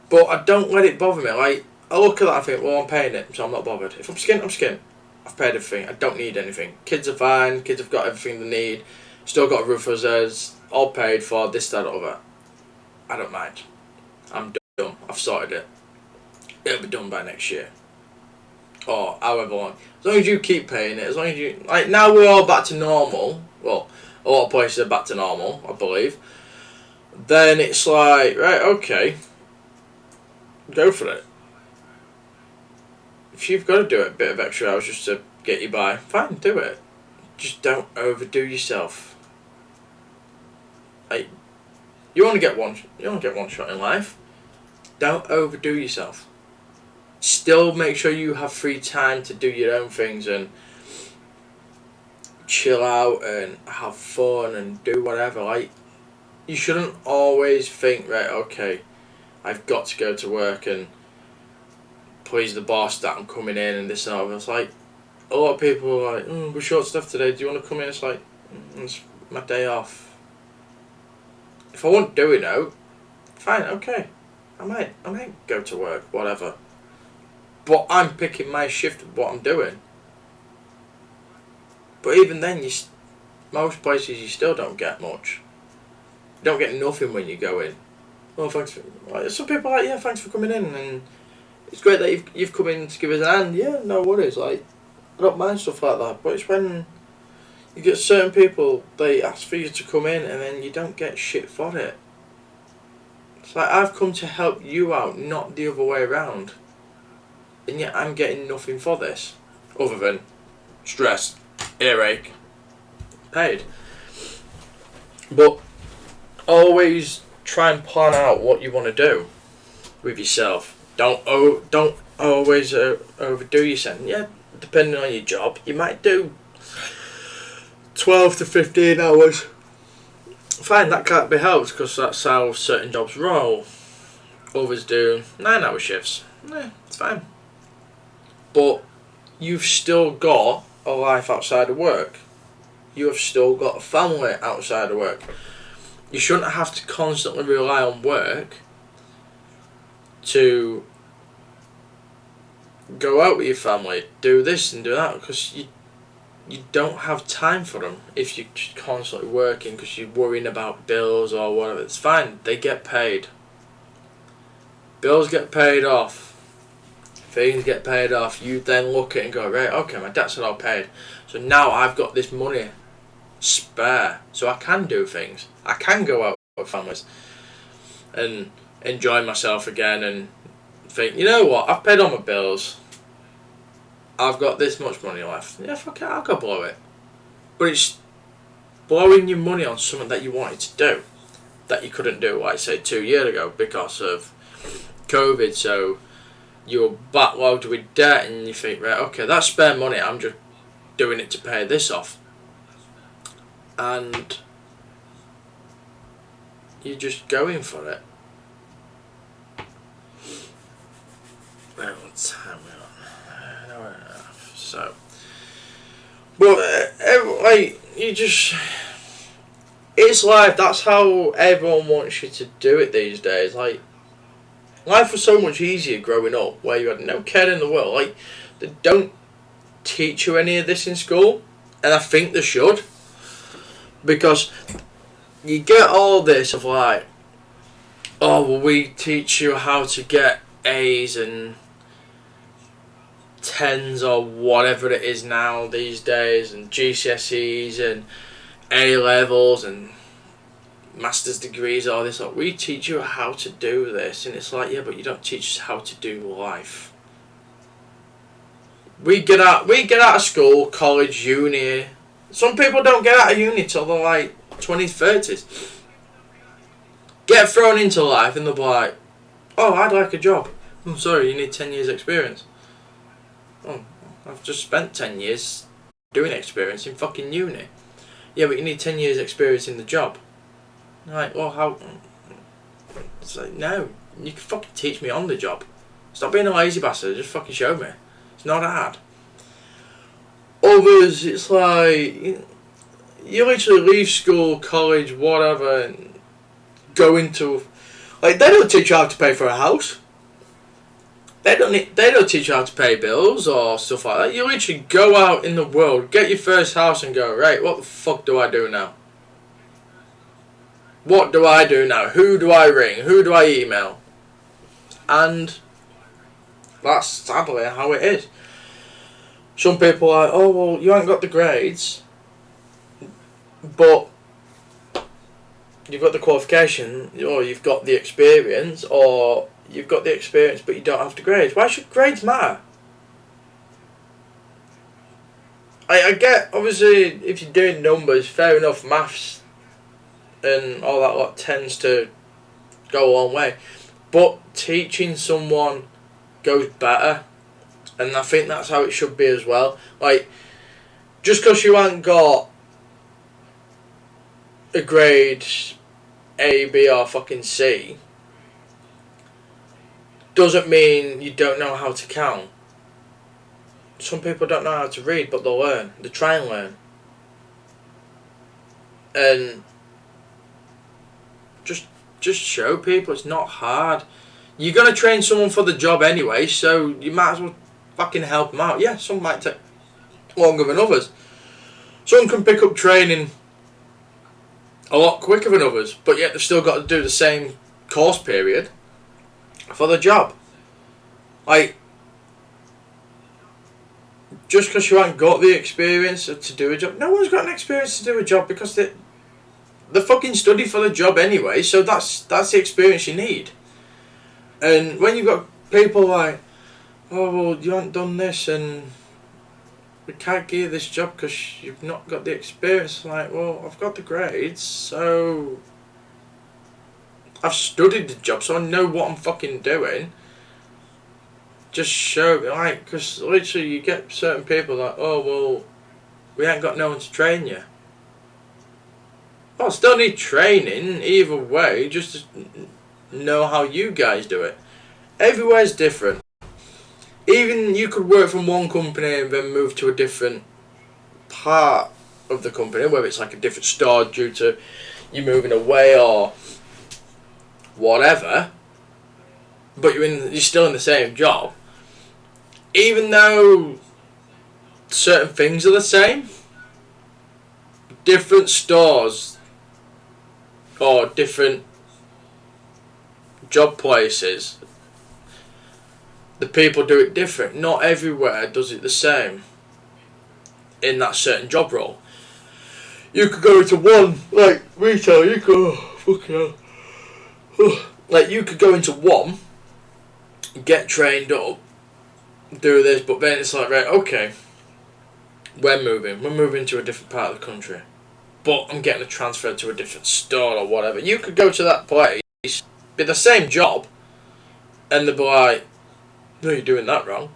But I don't let it bother me. Like, I look at that and think, well, I'm paying it, so I'm not bothered. If I'm skint, I'm skint. I've paid everything. I don't need anything. Kids are fine. Kids have got everything they need. Still got a roof over their heads. All paid for. This, that, over. I don't mind. I'm done. I've sorted it. It'll be done by next year. Or however long. As long as you keep paying it. As long as you... Like, now we're all back to normal. Well, a lot of places are back to normal, I believe. Then it's like, right, okay. Go for it. If you've got to do it, a bit of extra hours just to get you by, fine, do it. Just don't overdo yourself. Like, you only get one shot in life. Don't overdo yourself. Still make sure you have free time to do your own things and chill out and have fun and do whatever. Like, you shouldn't always think, right, okay, I've got to go to work and please the boss that I'm coming in and this and that. It's like, a lot of people are like, we're short staffed today, do you want to come in? It's like, it's my day off. If I want doing out, fine, okay. I might go to work, whatever. But I'm picking my shift of what I'm doing. But even then, most places you still don't get much. You don't get nothing when you go in. Oh, thanks for... Like, some people are like, yeah, thanks for coming in, and it's great that you've come in to give us a hand. Yeah, no worries. Like, I don't mind stuff like that. But it's when you get certain people, they ask for you to come in, and then you don't get shit for it. It's like, I've come to help you out, not the other way around. And yet I'm getting nothing for this. Other than stress, earache, paid. But always try and plan out what you want to do with yourself. Don't always overdo yourself. Yeah, depending on your job, you might do 12 to 15 hours. Fine, that can't be helped because that's how certain jobs roll. Others do 9-hour shifts. It's fine. But you've still got a life outside of work. You have still got a family outside of work. You shouldn't have to constantly rely on work to go out with your family, do this and do that, because you don't have time for them if you're constantly working because you're worrying about bills or whatever. It's fine, they get paid. Bills get paid off. Things get paid off. You then look at it and go, right, okay, my debts are all paid. So now I've got this money spare. So I can do things. I can go out with families and enjoy myself again and think, you know what, I've paid all my bills. I've got this much money left. Yeah, fuck it, I'll go blow it. But it's blowing your money on something that you wanted to do that you couldn't do, like say 2 years ago because of COVID. So you're backlogged with debt and you think, right, okay, that's spare money, I'm just doing it to pay this off. And you're just going for it. Well, what time we on? An hour and a half. So, but like you just, it's life. That's how everyone wants you to do it these days. Like, life was so much easier growing up, where you had no care in the world. Like, they don't teach you any of this in school, and I think they should, because you get all this of like, oh, well, we teach you how to get A's and 10s or whatever it is now these days, and GCSEs and A levels and master's degrees, all this. Like, we teach you how to do this, and it's like, yeah, but you don't teach us how to do life. We get out of school, college, uni. Some people don't get out of uni till they're like 20s, 30s. Get thrown into life and they'll be like, oh, I'd like a job. I'm sorry, you need 10 years experience. Oh, I've just spent 10 years doing experience in fucking uni. Yeah, but you need 10 years experience in the job. Like, well, how? It's like, no, you can fucking teach me on the job. Stop being a lazy bastard, just fucking show me. It's not hard. Others, it's like, you literally leave school, college, whatever, and go into, like, they don't teach you how to pay for a house. They don't teach you how to pay bills or stuff like that. You literally go out in the world, get your first house and go, right, what the fuck do I do now? What do I do now? Who do I ring? Who do I email? And that's sadly how it is. Some people are like, oh, well, you haven't got the grades, but you've got the qualification, or you've got the experience, or you've got the experience but you don't have the grades. Why should grades matter? I get, obviously, if you're doing numbers, fair enough, maths and all that lot tends to go a long way. But teaching someone goes better, and I think that's how it should be as well. Like, just because you haven't got a grade A, B or fucking C doesn't mean you don't know how to count. some people don't know how to read, but they'll learn. They try and learn. And just show people it's not hard. You're going to train someone for the job anyway, so you might as well fucking help them out. Yeah, some might take longer than others. Some can pick up training a lot quicker than others, but yet they've still got to do the same course period for the job. Like, just because you haven't got the experience to do a job, no one's got an experience to do a job because they fucking study for the job anyway, so that's the experience you need. And when you've got people like, oh, well, you haven't done this and we can't give you this job because you've not got the experience. Like, well, I've got the grades, so I've studied the job, so I know what I'm fucking doing. Just show me, like, because literally you get certain people like, oh, well, we ain't got no one to train you. Well, I still need training either way, just to know how you guys do it. Everywhere's different. Even you could work from one company and then move to a different part of the company, whether it's like a different store due to you moving away or whatever, but you're still in the same job. Even though certain things are the same, different stores or different job places, the people do it different. Not everywhere does it the same in that certain job role. You could go into one, like retail, you could, fucking hell. Like, you could go into one, get trained up, do this, but then it's like, right, okay, we're moving to a different part of the country, but I'm getting a transfer to a different store or whatever. You could go to that place, be the same job, and they'd be like, no, you're doing that wrong.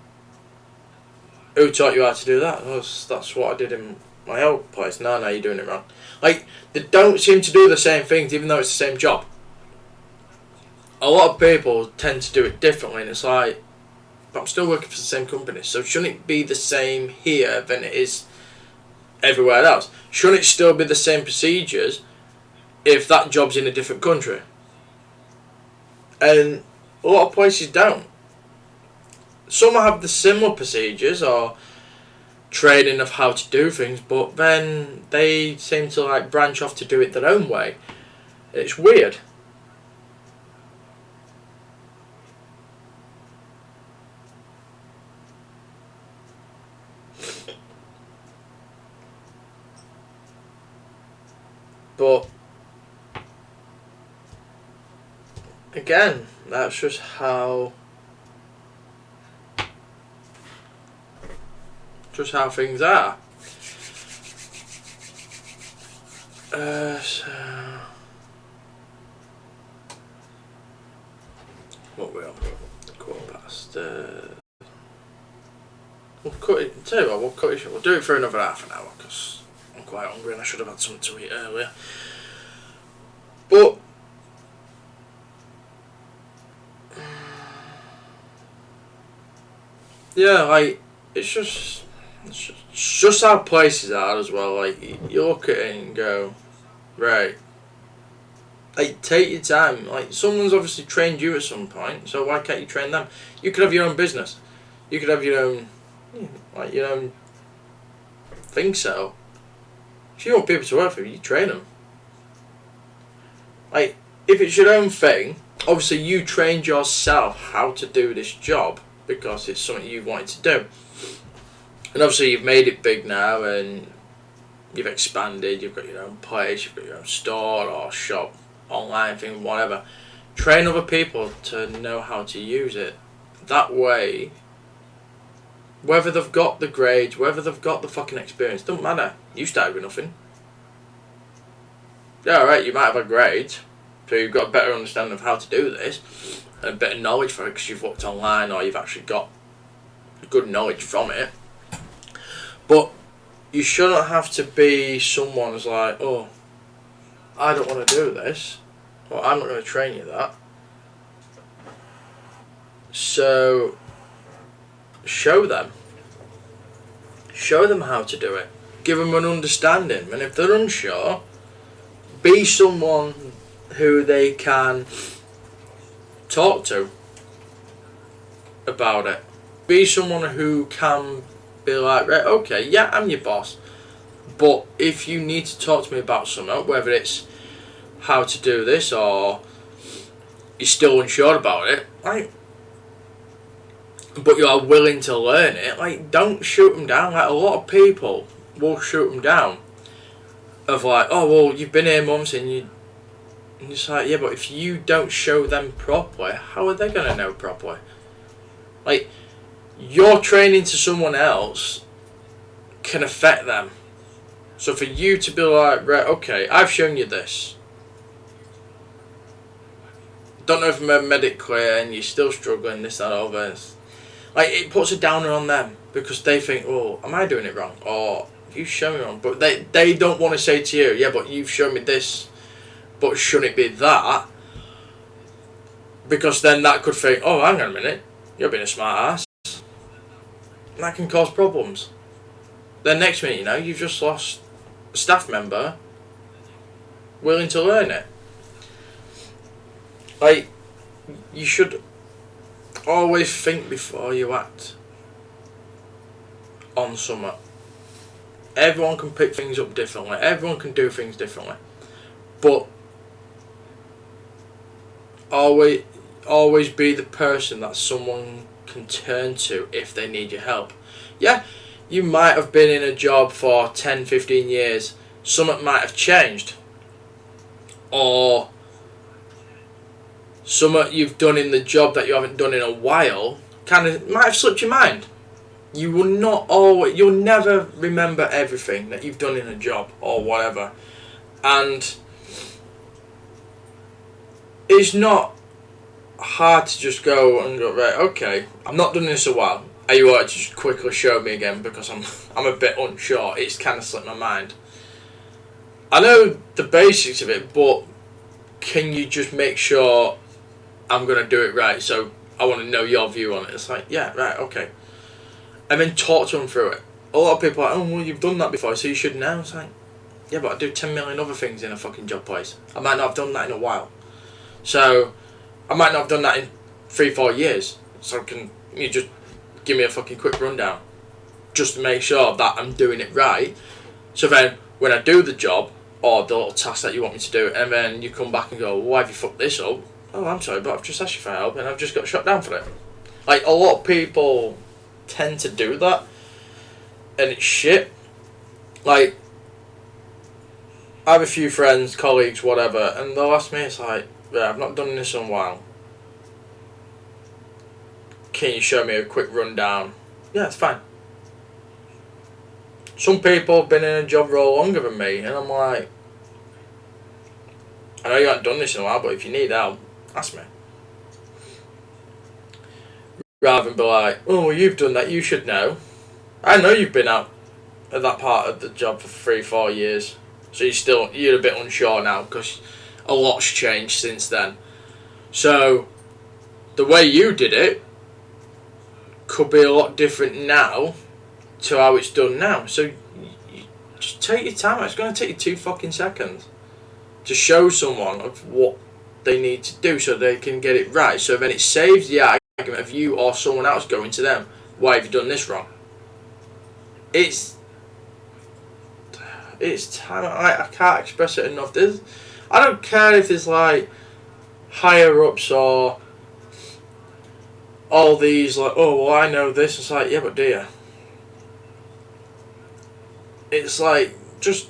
Who taught you how to do that? Oh, that's what I did in my old place. No, you're doing it wrong. Like, they don't seem to do the same things, even though it's the same job. A lot of people tend to do it differently, and it's like, but I'm still working for the same company, so shouldn't it be the same here than it is everywhere else? Shouldn't it still be the same procedures if that job's in a different country? And a lot of places don't. Some have the similar procedures or training of how to do things, but then they seem to like branch off to do it their own way. It's weird. But again, that's just how things are. So what we on? Quarter past. We'll cut it. Tell you what, we'll cut it. We'll do it for another half an hour because I'm quite hungry and I should have had something to eat earlier. But yeah, like it's just how places are as well. Like, you look at it and go, right, like, take your time. Like, someone's obviously trained you at some point, so why can't you train them? You could have your own business. You could have your own, like, your own thing set up. If you want people to work for you, you train them. Like, if it's your own thing, obviously you trained yourself how to do this job because it's something you wanted to do. And obviously you've made it big now and you've expanded, you've got your own place, you've got your own store or shop, online thing, whatever. Train other people to know how to use it. That way, whether they've got the grades, whether they've got the fucking experience, doesn't matter. You started with nothing. Yeah, alright, you might have a grade, so you've got a better understanding of how to do this, and a better knowledge for it because you've looked online or you've actually got good knowledge from it. But you shouldn't have to be someone who's like, oh, I don't want to do this, or I'm not going to train you that. So, show them. show them how to do it. Give them an understanding. And if they're unsure, be someone who they can talk to about it. Be someone who can be like, right, okay, yeah, I'm your boss, but if you need to talk to me about something, whether it's how to do this or you're still unsure about it, like, but you are willing to learn it, like, don't shoot them down. Like, a lot of people will shoot them down of like, oh, well, you've been here months and it's like, yeah, but if you don't show them properly, how are they going to know properly? Like, your training to someone else can affect them. So for you to be like, right, okay, I've shown you this. Don't know if I'm medically and you're still struggling, this, that, all this. Like, it puts a downer on them because they think, oh, am I doing it wrong? Or you show me wrong. But they don't want to say to you, yeah, but you've shown me this, but shouldn't it be that? Because then that could think, oh, hang on a minute, you're being a smart ass. And that can cause problems. Then next minute, you know, you've just lost a staff member willing to learn it. Like, you should always think before you act on something. Everyone can pick things up differently. Everyone can do things differently. But always be the person that someone can turn to if they need your help. Yeah, you might have been in a job for 10, 15 years. Something might have changed. Or something you've done in the job that you haven't done in a while kind of might have slipped your mind. You will not always, you'll never remember everything that you've done in a job or whatever. And it's not hard to just go and go, right, okay, I've not done this a while. Are you alright to just quickly show me again because I'm a bit unsure. It's kind of slipped my mind. I know the basics of it, but can you just make sure I'm going to do it right? So I want to know your view on it. It's like, yeah, right, okay. And then talk to them through it. A lot of people are like, oh, well, you've done that before, so you should know. It's like, yeah, but I do 10 million other things in a fucking job place. I might not have done that in a while. So I might not have done that in 3-4 years. So can you just give me a fucking quick rundown just to make sure that I'm doing it right? So then when I do the job or the little task that you want me to do, and then you come back and go, well, why have you fucked this up? Oh, I'm sorry, but I've just asked you for help and I've just got shut down for it. Like, a lot of people tend to do that and it's shit. Like, I have a few friends, colleagues, whatever, and they'll ask me, it's like, yeah, I've not done this in a while. Can you show me a quick rundown? Yeah, it's fine. Some people have been in a job role longer than me, and I'm like, I know you haven't done this in a while, but if you need help, ask me. Rather than be like, oh, well, you've done that, you should know. I know you've been out at that part of the job for 3-4 years, so you're a bit unsure now because a lot's changed since then. So the way you did it could be a lot different now to how it's done now. So you just take your time. It's going to take you 2 fucking seconds to show someone of what they need to do so they can get it right. So then it saves the argument of you or someone else going to them, why have you done this wrong? It's time. I can't express it enough. I don't care if there's like higher ups or all these like, oh, well, I know this. It's like, yeah, but do you? It's like, just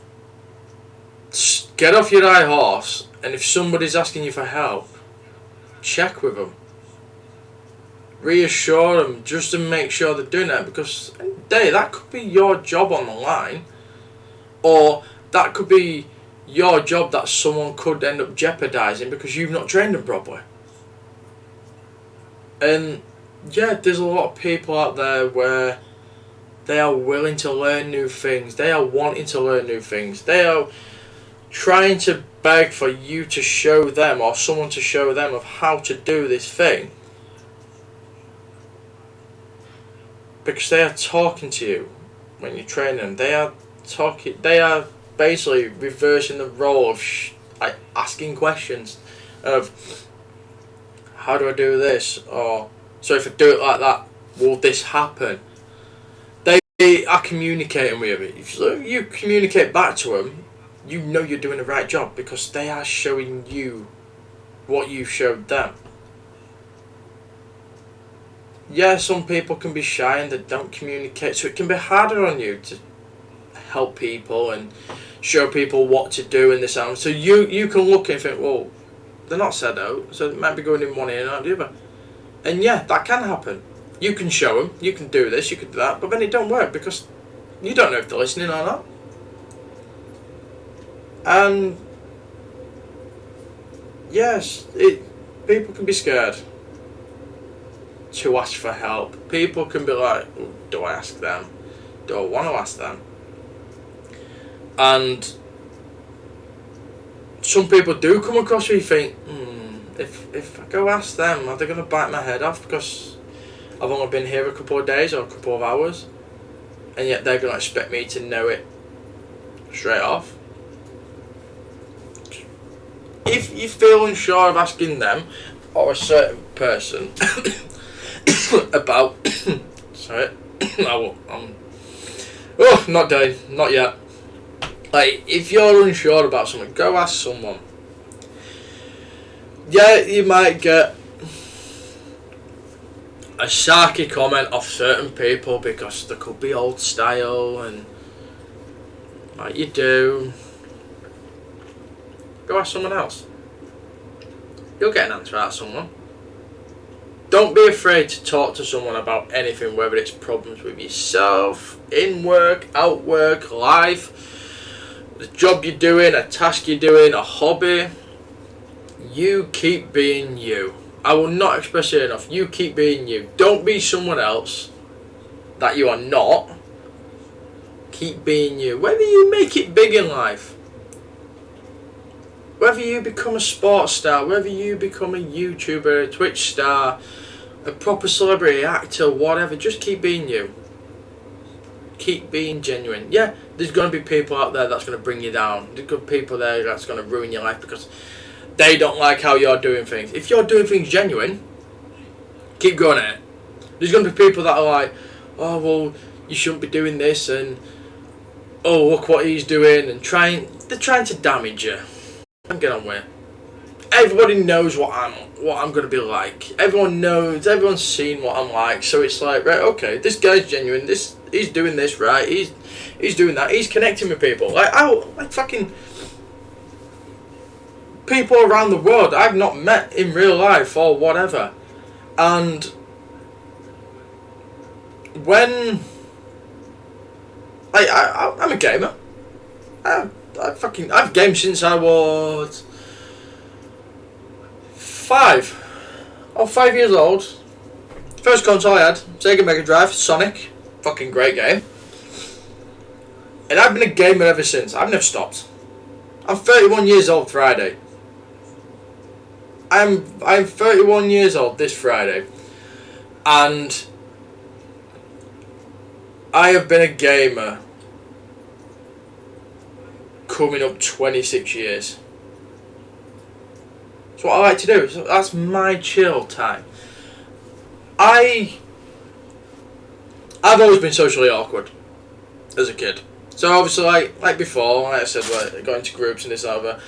get off your high horse, and if somebody's asking you for help, check with them. Reassure them just to make sure they're doing that, because at the end of the day, that could be your job on the line, or that could be your job that someone could end up jeopardising because you've not trained them properly. And yeah, there's a lot of people out there where they are willing to learn new things, they are wanting to learn new things, they are trying to beg for you to show them or someone to show them of how to do this thing, because they are talking to you. when you're training them, they are basically reversing the role of like asking questions of how do I do this, or so if I do it like that, will this happen? They are communicating with you. If you communicate back to them, you know you're doing the right job because they are showing you what you showed them. Yeah, some people can be shy and they don't communicate, so it can be harder on you to help people and show people what to do in this hour. So you can look and think, well, they're not said out, so it might be going in one ear and out the other. And yeah, that can happen. You can show them, you can do this, you can do that, but then it don't work because you don't know if they're listening or not. And yes, people can be scared to ask for help. People can be like, do I ask them? Do I want to ask them? And some people do come across where you think, if I go ask them, are they going to bite my head off because I've only been here a couple of days or a couple of hours, and yet they're going to expect me to know it straight off? If you feel unsure of asking them or a certain person about sorry, not done, not yet. Like, if you're unsure about something, go ask someone. Yeah, you might get a sarky comment off certain people because there could be old style and like you do. Go ask someone else. You'll get an answer out of someone. Don't be afraid to talk to someone about anything, whether it's problems with yourself, in work, out work, life, the job you're doing, a task you're doing, a hobby. You keep being you. I will not express it enough. You keep being you. Don't be someone else that you are not. Keep being you. Whether you make it big in life, whether you become a sports star, whether you become a YouTuber, a Twitch star, a proper celebrity, actor, whatever, just keep being you. Keep being genuine. Yeah, there's going to be people out there that's going to bring you down. There's going to be people there that's going to ruin your life because they don't like how you're doing things. If you're doing things genuine, keep going at it. There's going to be people that are like, oh, well, you shouldn't be doing this, and oh, look what he's doing, and they're trying to damage you. Get on with it. Everybody knows what I'm going to be like. Everyone knows. Everyone's seen what I'm like. So it's like, right, okay, this guy's genuine. He's doing this right. He's doing that. He's connecting with people. Like fucking people around the world I've not met in real life or whatever. And when I'm a gamer. I've gamed since I was 5 years old. First console I had, Sega Mega Drive, Sonic, fucking great game. And I've been a gamer ever since. I've never stopped. I'm 31 years old Friday. I'm 31 years old this Friday, and I have been a gamer coming up 26 years. That's what I like to do. So that's my chill time. I've always been socially awkward as a kid. So obviously, like before, like I said, like going to groups and this and that.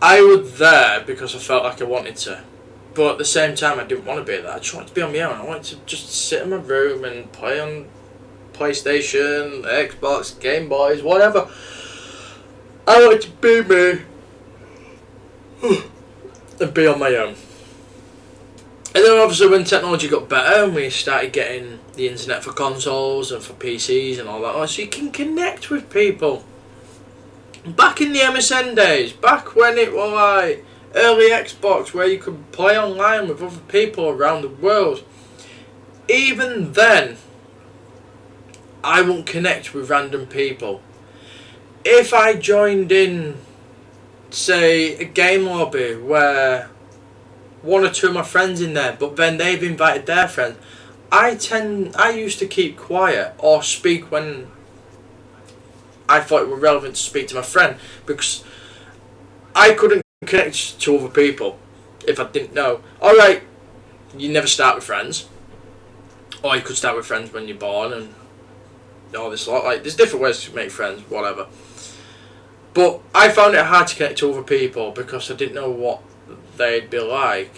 I was there because I felt like I wanted to, but at the same time, I didn't want to be there. I just wanted to be on my own. I wanted to just sit in my room and play on PlayStation, Xbox, Game Boys, whatever. I wanted to be me and be on my own. And then obviously when technology got better and we started getting the internet for consoles and for PCs and all that, so you can connect with people. Back in the MSN days, back when it was like early Xbox where you could play online with other people around the world, even then I won't connect with random people. If I joined in, say, a game lobby where one or two of my friends in there, but then they've invited their friends, I used to keep quiet or speak when I thought it were relevant to speak to my friend, because I couldn't connect to other people if I didn't know. Alright, you never start with friends, or you could start with friends when you're born and all this lot. Like, there's different ways to make friends, whatever. But I found it hard to connect to other people because I didn't know what they'd be like.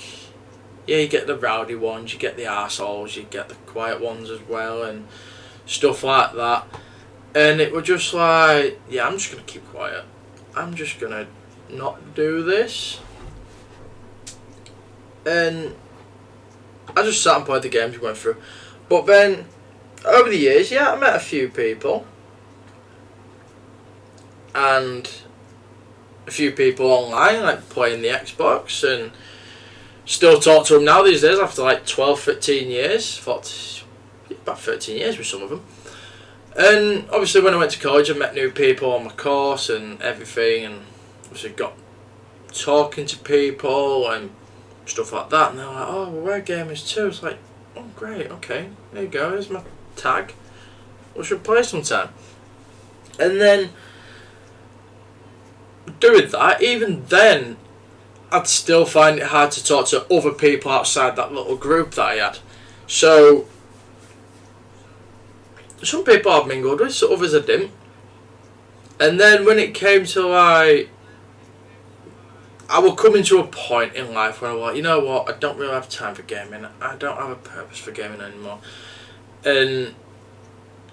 Yeah, you get the rowdy ones, you get the arseholes, you get the quiet ones as well, and stuff like that. And it was just like, yeah, I'm just going to keep quiet. I'm just going to not do this. And I just sat and played the games we went through. But then, over the years, yeah, I met a few people. And a few people online, like playing the Xbox, and still talk to them now these days after like 12, 13 years. About 13 years with some of them. And obviously when I went to college, I met new people on my course and everything, and obviously got talking to people and stuff like that, and they're like, oh, well, we're gamers too. It's like, oh great, okay, there you go, here's my tag, we should play sometime. And then doing that, even then I'd still find it hard to talk to other people outside that little group that I had. So some people I've mingled with, so others I didn't. And then when it came to like, I was coming to a point in life where I was like, you know what, I don't really have time for gaming. I don't have a purpose for gaming anymore. And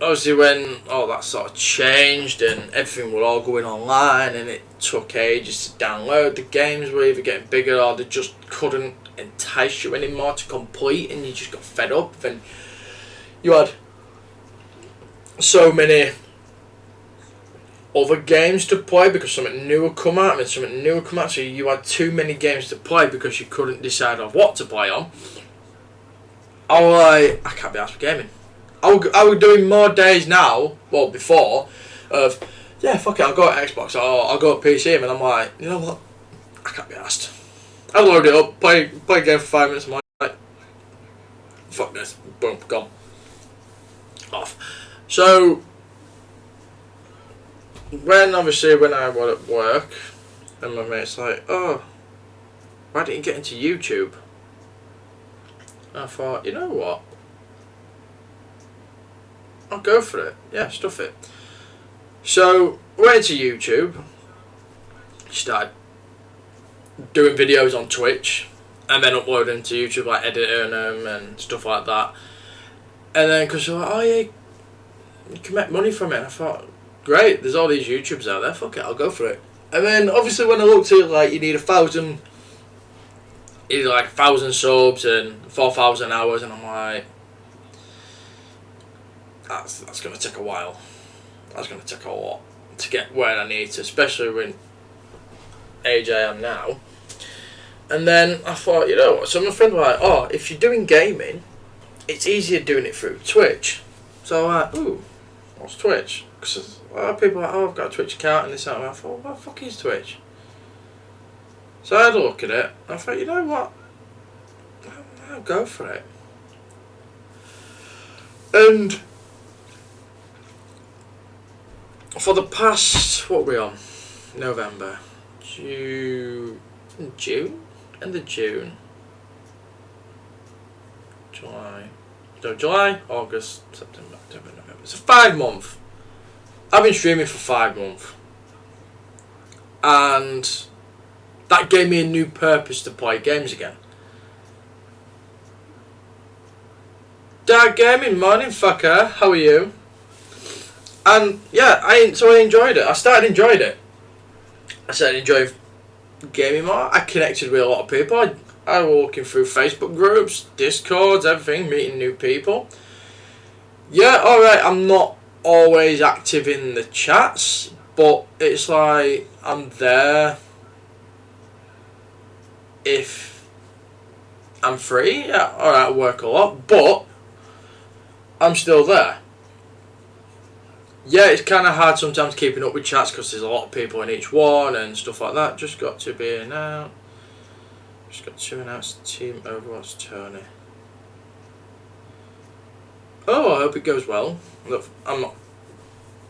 obviously when all that sort of changed and everything was all going online and it took ages to download, the games were either getting bigger or they just couldn't entice you anymore to complete, and you just got fed up. And you had so many other games to play because something new would come out, so you had too many games to play because you couldn't decide on what to play on. I was like, I can't be asked for gaming. I was doing more days now, well before, of, yeah, fuck it, I'll go at Xbox or I'll go at PC, and I'm like, you know what, I can't be asked. I load it up, play a game for 5 minutes, I'm like, fuck this, boom, gone. Off. So, when I was at work, and my mate's like, oh, why didn't you get into YouTube? And I thought, you know what, I'll go for it. Yeah, stuff it. So, went into YouTube, started doing videos on Twitch, and then uploading to YouTube, like editing them and stuff like that. And then, because they're like, oh yeah, you can make money from it. And I thought, great, there's all these YouTubers out there, fuck it, I'll go for it. And then, obviously, when I looked at it, like, you need 1,000 subs and 4,000 hours, and I'm like, that's going to take a while. That's going to take a lot to get where I need to, especially when age I am now. And then I thought, you know what, so my friend was like, oh, if you're doing gaming, it's easier doing it through Twitch. So I'm like, ooh, what's Twitch? Because a lot of people are like, oh, I've got a Twitch account and this and that. And I thought, what the fuck is Twitch? So I had a look at it, and I thought, you know what, I'll go for it. And for the past, what are we on? November, June, end of June, July, August, September, October, November. It's 5 months. I've been streaming for 5 months, and that gave me a new purpose to play games again. Dark Gaming, morning fucker, how are you? And yeah, I enjoyed it. I started enjoying it. I started enjoying gaming more. I connected with a lot of people. I was walking through Facebook groups, Discords, everything, meeting new people. Yeah, alright, I'm not always active in the chats, but it's like I'm there if I'm free. Yeah, alright, I work a lot, but I'm still there. Yeah, it's kind of hard sometimes keeping up with chats because there's a lot of people in each one and stuff like that. Just got to be announced. Just got to announce Team Overwatch Tony. hope it goes well. Look, I'm not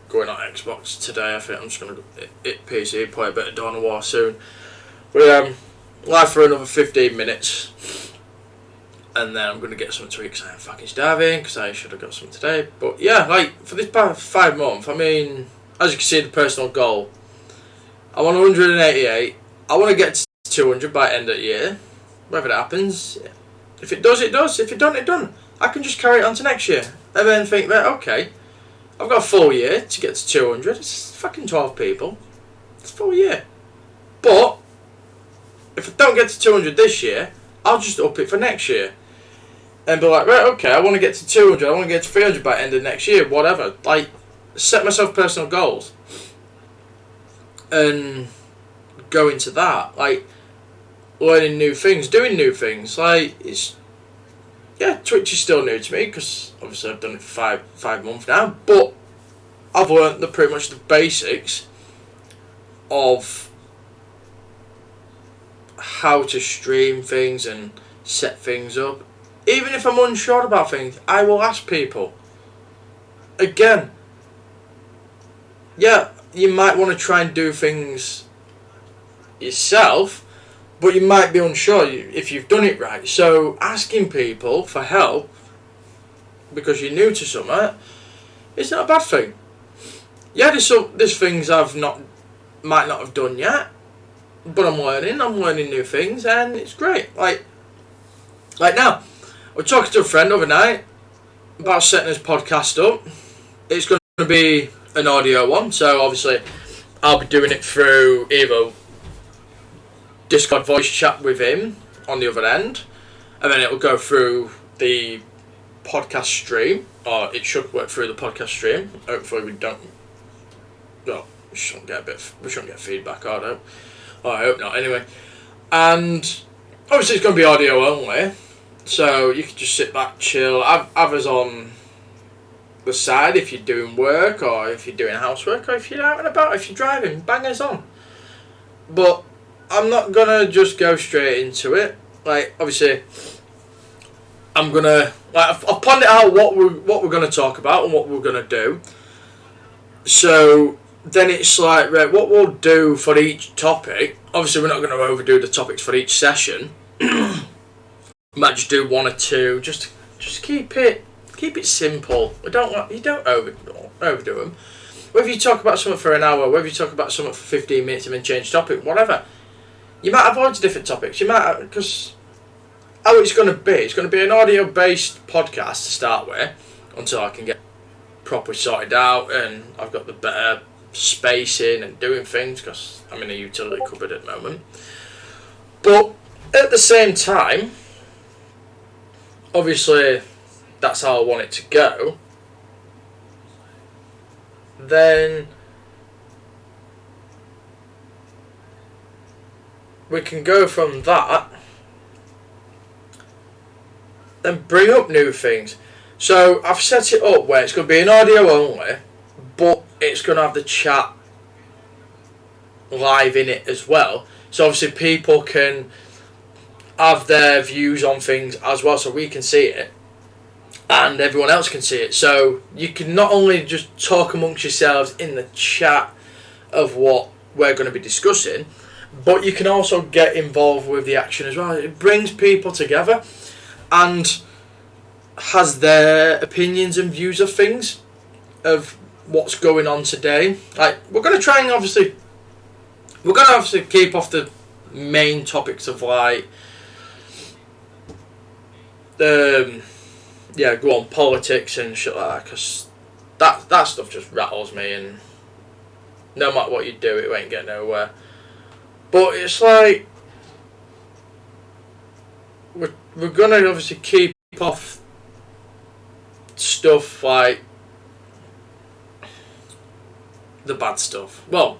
going on Xbox today. I think I'm just going to hit PC, play a bit of Dawn of War soon. But live for another 15 minutes. And then I'm going to get something to eat because I am fucking starving, because I should have got something today. But yeah, like, for this past 5 months, I mean, as you can see, the personal goal, I want 188. I want to get to 200 by end of the year. Whether that happens, if it does, it does. If it don't, it don't. I can just carry it on to next year. And then think, right, okay, I've got a full year to get to 200. It's fucking 12 people. It's a full year. But if I don't get to 200 this year, I'll just up it for next year. And be like, right, okay, I want to get to 200. I want to get to 300 by end of next year. Whatever. Like, set myself personal goals. And go into that. Like, learning new things, doing new things. Like, it's... Yeah, Twitch is still new to me, because obviously I've done it for five months now. But I've learned pretty much the basics of how to stream things and set things up. Even if I'm unsure about things, I will ask people. Again, yeah, you might want to try and do things yourself, but you might be unsure if you've done it right. So asking people for help because you're new to something is not a bad thing. Yeah, there's things might not have done yet, but I'm learning new things, and it's great. Like now, I was talking to a friend overnight about setting this podcast up. It's going to be an audio one, so obviously I'll be doing it through either Discord voice chat with him on the other end, and then it'll go through the podcast stream, or it should work through the podcast stream. Hopefully we don't. Well, we shouldn't get feedback. I hope not. Anyway, and obviously it's going to be audio only, so you can just sit back, chill. Have us on the side if you're doing work, or if you're doing housework, or if you're out and about, if you're driving, bang us on. But I'm not gonna just go straight into it. Like, obviously, I'm gonna I've planned it out what we're gonna talk about and what we're gonna do. So then it's like, right, what we'll do for each topic. Obviously, we're not going to overdo the topics for each session. Might just do one or two. Just keep it simple. You don't overdo them. Whether you talk about something for an hour, whether you talk about something for 15 minutes and then change topic, whatever. You might have loads of different topics. You might, because how it's going to be an audio-based podcast to start with, until I can get properly sorted out and I've got the better spacing and doing things, because I'm in a utility cupboard at the moment. But at the same time, obviously that's how I want it to go. Then we can go from that, then bring up new things. So I've set it up where it's going to be an audio only, but it's going to have the chat live in it as well. So obviously people can have their views on things as well, so we can see it and everyone else can see it. So you can not only just talk amongst yourselves in the chat of what we're going to be discussing, but you can also get involved with the action as well. It brings people together and has their opinions and views of things, of what's going on today. Like, we're going to try and obviously keep off the main topics of like go on politics and shit like that, because that stuff just rattles me, and no matter what you do, it ain't getting nowhere. But it's like we're gonna obviously keep off stuff like the bad stuff. Well,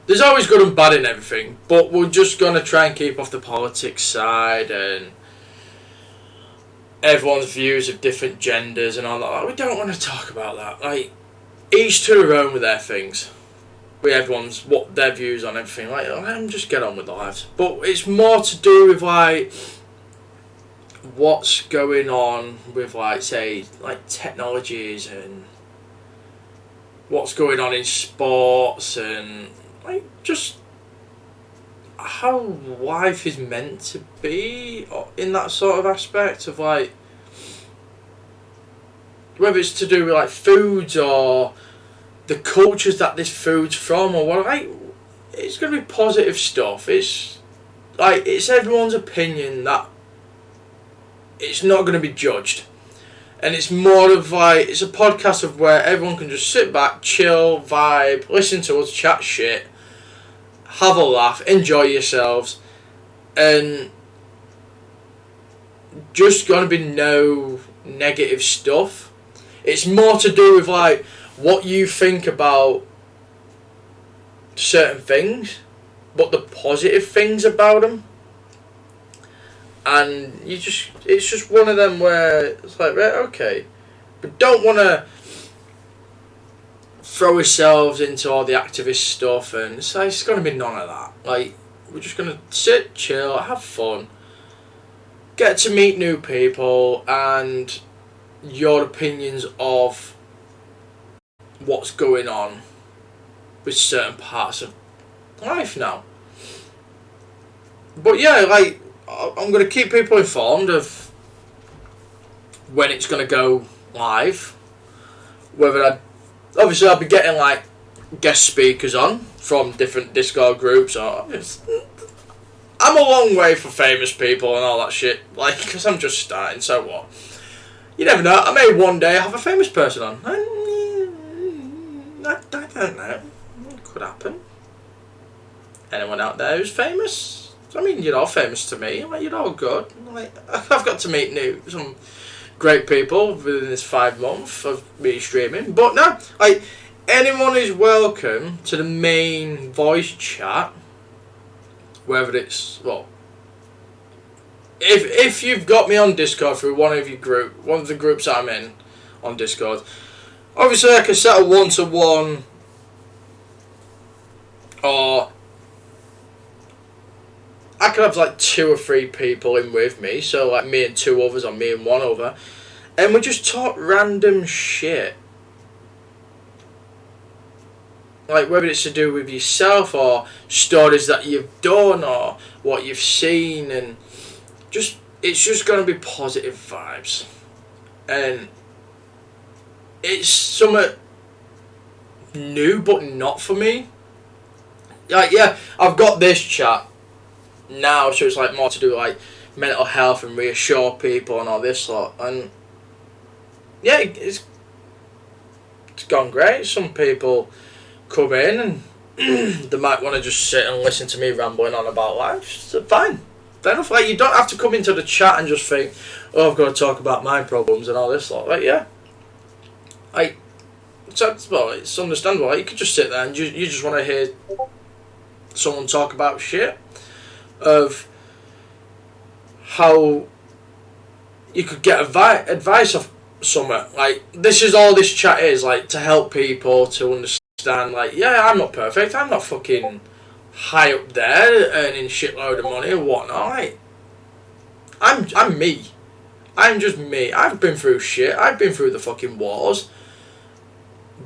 there's always good and bad in everything, but we're just gonna try and keep off the politics side and everyone's views of different genders and all that. Like, we don't want to talk about that. Like, each to their own with their things. With everyone's what their views on everything. Like, let them just get on with their lives. But it's more to do with like what's going on with, like, say, like technologies, and what's going on in sports, and like just how life is meant to be in that sort of aspect of, like, whether it's to do with like foods or the cultures that this food's from or what. Like, it's gonna be positive stuff. It's like, it's everyone's opinion that it's not going to be judged, and it's more of like, it's a podcast of where everyone can just sit back, chill, vibe, listen to us chat shit, have a laugh, enjoy yourselves, and just going to be no negative stuff. It's more to do with like what you think about certain things, but the positive things about them. And it's just one of them where it's like, right, okay, but don't want to throw ourselves into all the activist stuff, and it's going to be none of that. Like, we're just going to sit, chill, have fun, get to meet new people, and your opinions of what's going on with certain parts of life now. But yeah, like, I'm going to keep people informed of when it's going to go live. Obviously I'll be getting like guest speakers on from different Discord groups. Or I'm a long way for famous people and all that shit. Like, because I'm just starting. So what? You never know. I may one day have a famous person on. I don't know. It could happen. Anyone out there who's famous? I mean, you're all famous to me. Like, you're all good. Like, I've got to meet some great people within this 5 months of me streaming. But no, like, anyone is welcome to the main voice chat. Whether it's, well, if you've got me on Discord through one of the groups I'm in on Discord, obviously I can set a 1-to-1, or I could have like 2 or 3 people in with me, so like me and 2 others, or me and 1 other, and we just talk random shit. Like, whether it's to do with yourself, or stories that you've done, or what you've seen, and it's just going to be positive vibes. And it's somewhat new, but not for me. Like, yeah, I've got this chat now, so it's like more to do like mental health and reassure people and all this lot, and yeah, it's gone great. Some people come in and they might want to just sit and listen to me rambling on about life. So fine, fair enough. Like, you don't have to come into the chat and just think, oh, I've got to talk about my problems and all this lot. Like, yeah, like, it's understandable. Like, you could just sit there and you just want to hear someone talk about shit, of how you could get advice of somewhere. Like, this is all this chat is, like, to help people to understand, like, yeah, I'm not perfect, I'm not fucking high up there earning shitload of money or whatnot. Like, I'm me. I'm just me. I've been through shit, I've been through the fucking wars,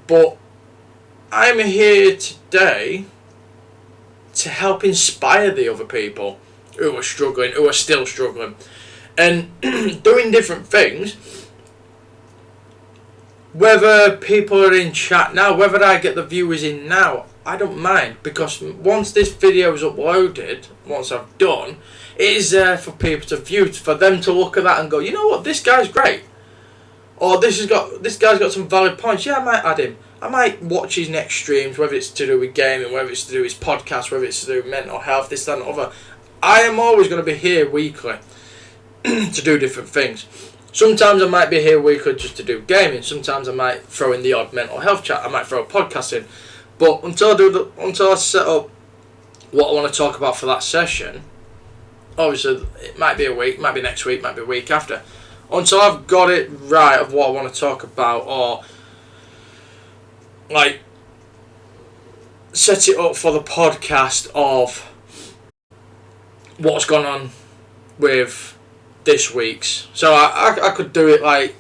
but I'm here today to help inspire the other people who are struggling, who are still struggling, and doing different things. Whether people are in chat now, whether I get the viewers in now, I don't mind, because once this video is uploaded, once I've done, it is there for people to view, for them to look at that and go, you know what, this guy's great, or this guy's got some valid points. Yeah, I might add him. I might watch his next streams, whether it's to do with gaming, whether it's to do with his podcast, whether it's to do with mental health, this, that, and other. I am always going to be here weekly to do different things. Sometimes I might be here weekly just to do gaming. Sometimes I might throw in the odd mental health chat. I might throw a podcast in. But until I set up what I want to talk about for that session, obviously it might be a week, might be next week, might be a week after. Until I've got it right of what I want to talk about, or like set it up for the podcast of what's gone on with this week's. So I could do it like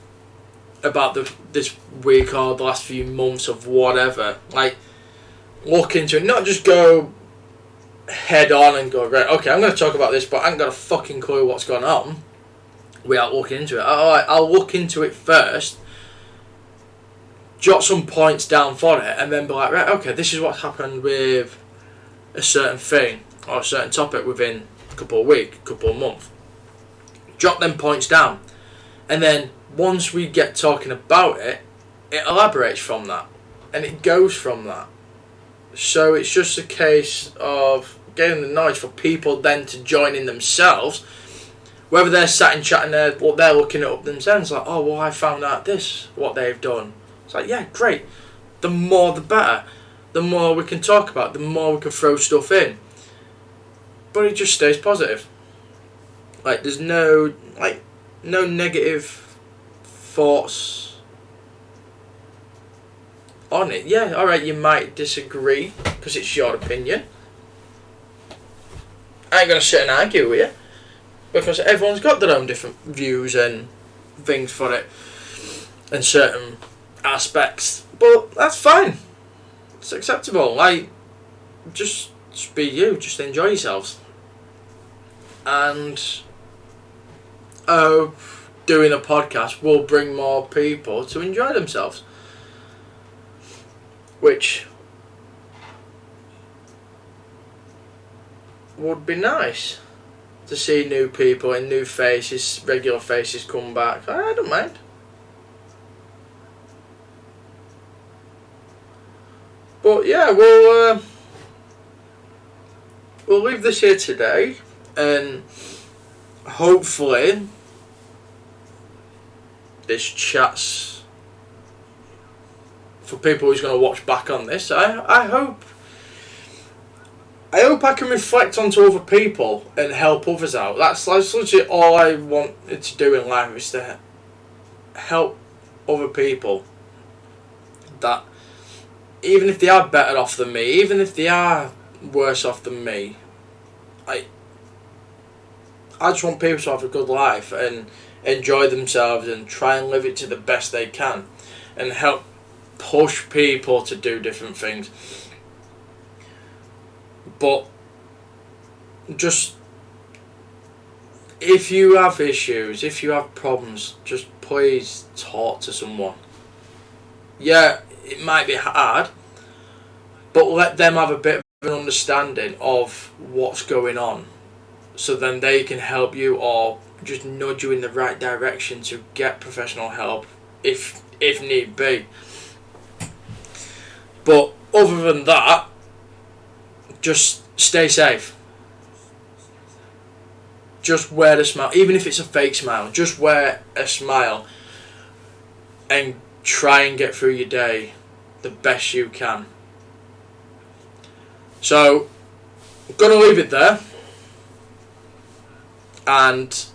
about this week or the last few months of whatever. Like, look into it, not just go head on and go, right, okay, I'm going to talk about this, but I ain't got a fucking clue what's going on without looking into it. I'll look into it first, jot some points down for it, and then be like, right, okay, this is what happened with a certain thing or a certain topic within a couple of weeks, couple of months. Jot them points down, and then once we get talking about it, it elaborates from that, and it goes from that. So it's just a case of getting the knowledge for people then to join in themselves, whether they're sat and chatting there, what they're looking it up themselves, like, oh, well, I found out this, what they've done. It's like, yeah, great. The more the better. The more we can talk about, the more we can throw stuff in. But it just stays positive. Like, there's no negative thoughts on it. Yeah, alright, you might disagree because it's your opinion. I ain't going to sit and argue with you because everyone's got their own different views and things for it and certain aspects, but that's fine. It's acceptable. Like, just be you, just enjoy yourselves. And doing a podcast will bring more people to enjoy themselves, which would be nice to see new people and new faces, regular faces come back. I don't mind. But yeah, we'll leave this here today, and hopefully this chat's for people who's going to watch back on this. I hope I can reflect onto other people and help others out. That's literally all I wanted to do in life, is to help other people that, even if they are better off than me, even if they are worse off than me, I just want people to have a good life and enjoy themselves and try and live it to the best they can and help push people to do different things. But just, if you have issues, if you have problems, just please talk to someone. Yeah, it might be hard, but let them have a bit of an understanding of what's going on, so then they can help you or just nudge you in the right direction to get professional help if need be. But other than that, just stay safe. Just wear a smile, even if it's a fake smile. Just wear a smile and try and get through your day the best you can. So, I'm going to leave it there. And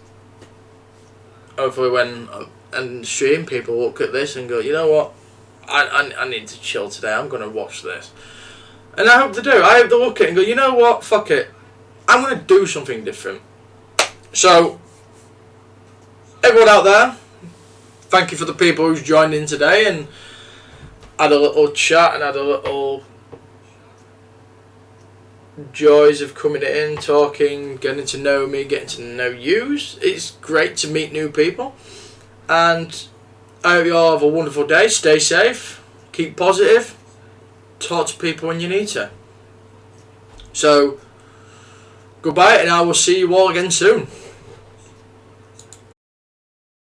hopefully when and stream, people look at this and go, you know what, I need to chill today, I'm going to watch this. And I hope they do. I hope they look at it and go, you know what, fuck it, I'm going to do something different. So, everyone out there, thank you for the people who's joined in today and had a little chat and had a little joys of coming in, talking, getting to know me, getting to know you. It's great to meet new people, and I hope you all have a wonderful day. Stay safe, keep positive, talk to people when you need to. So, goodbye, and I will see you all again soon.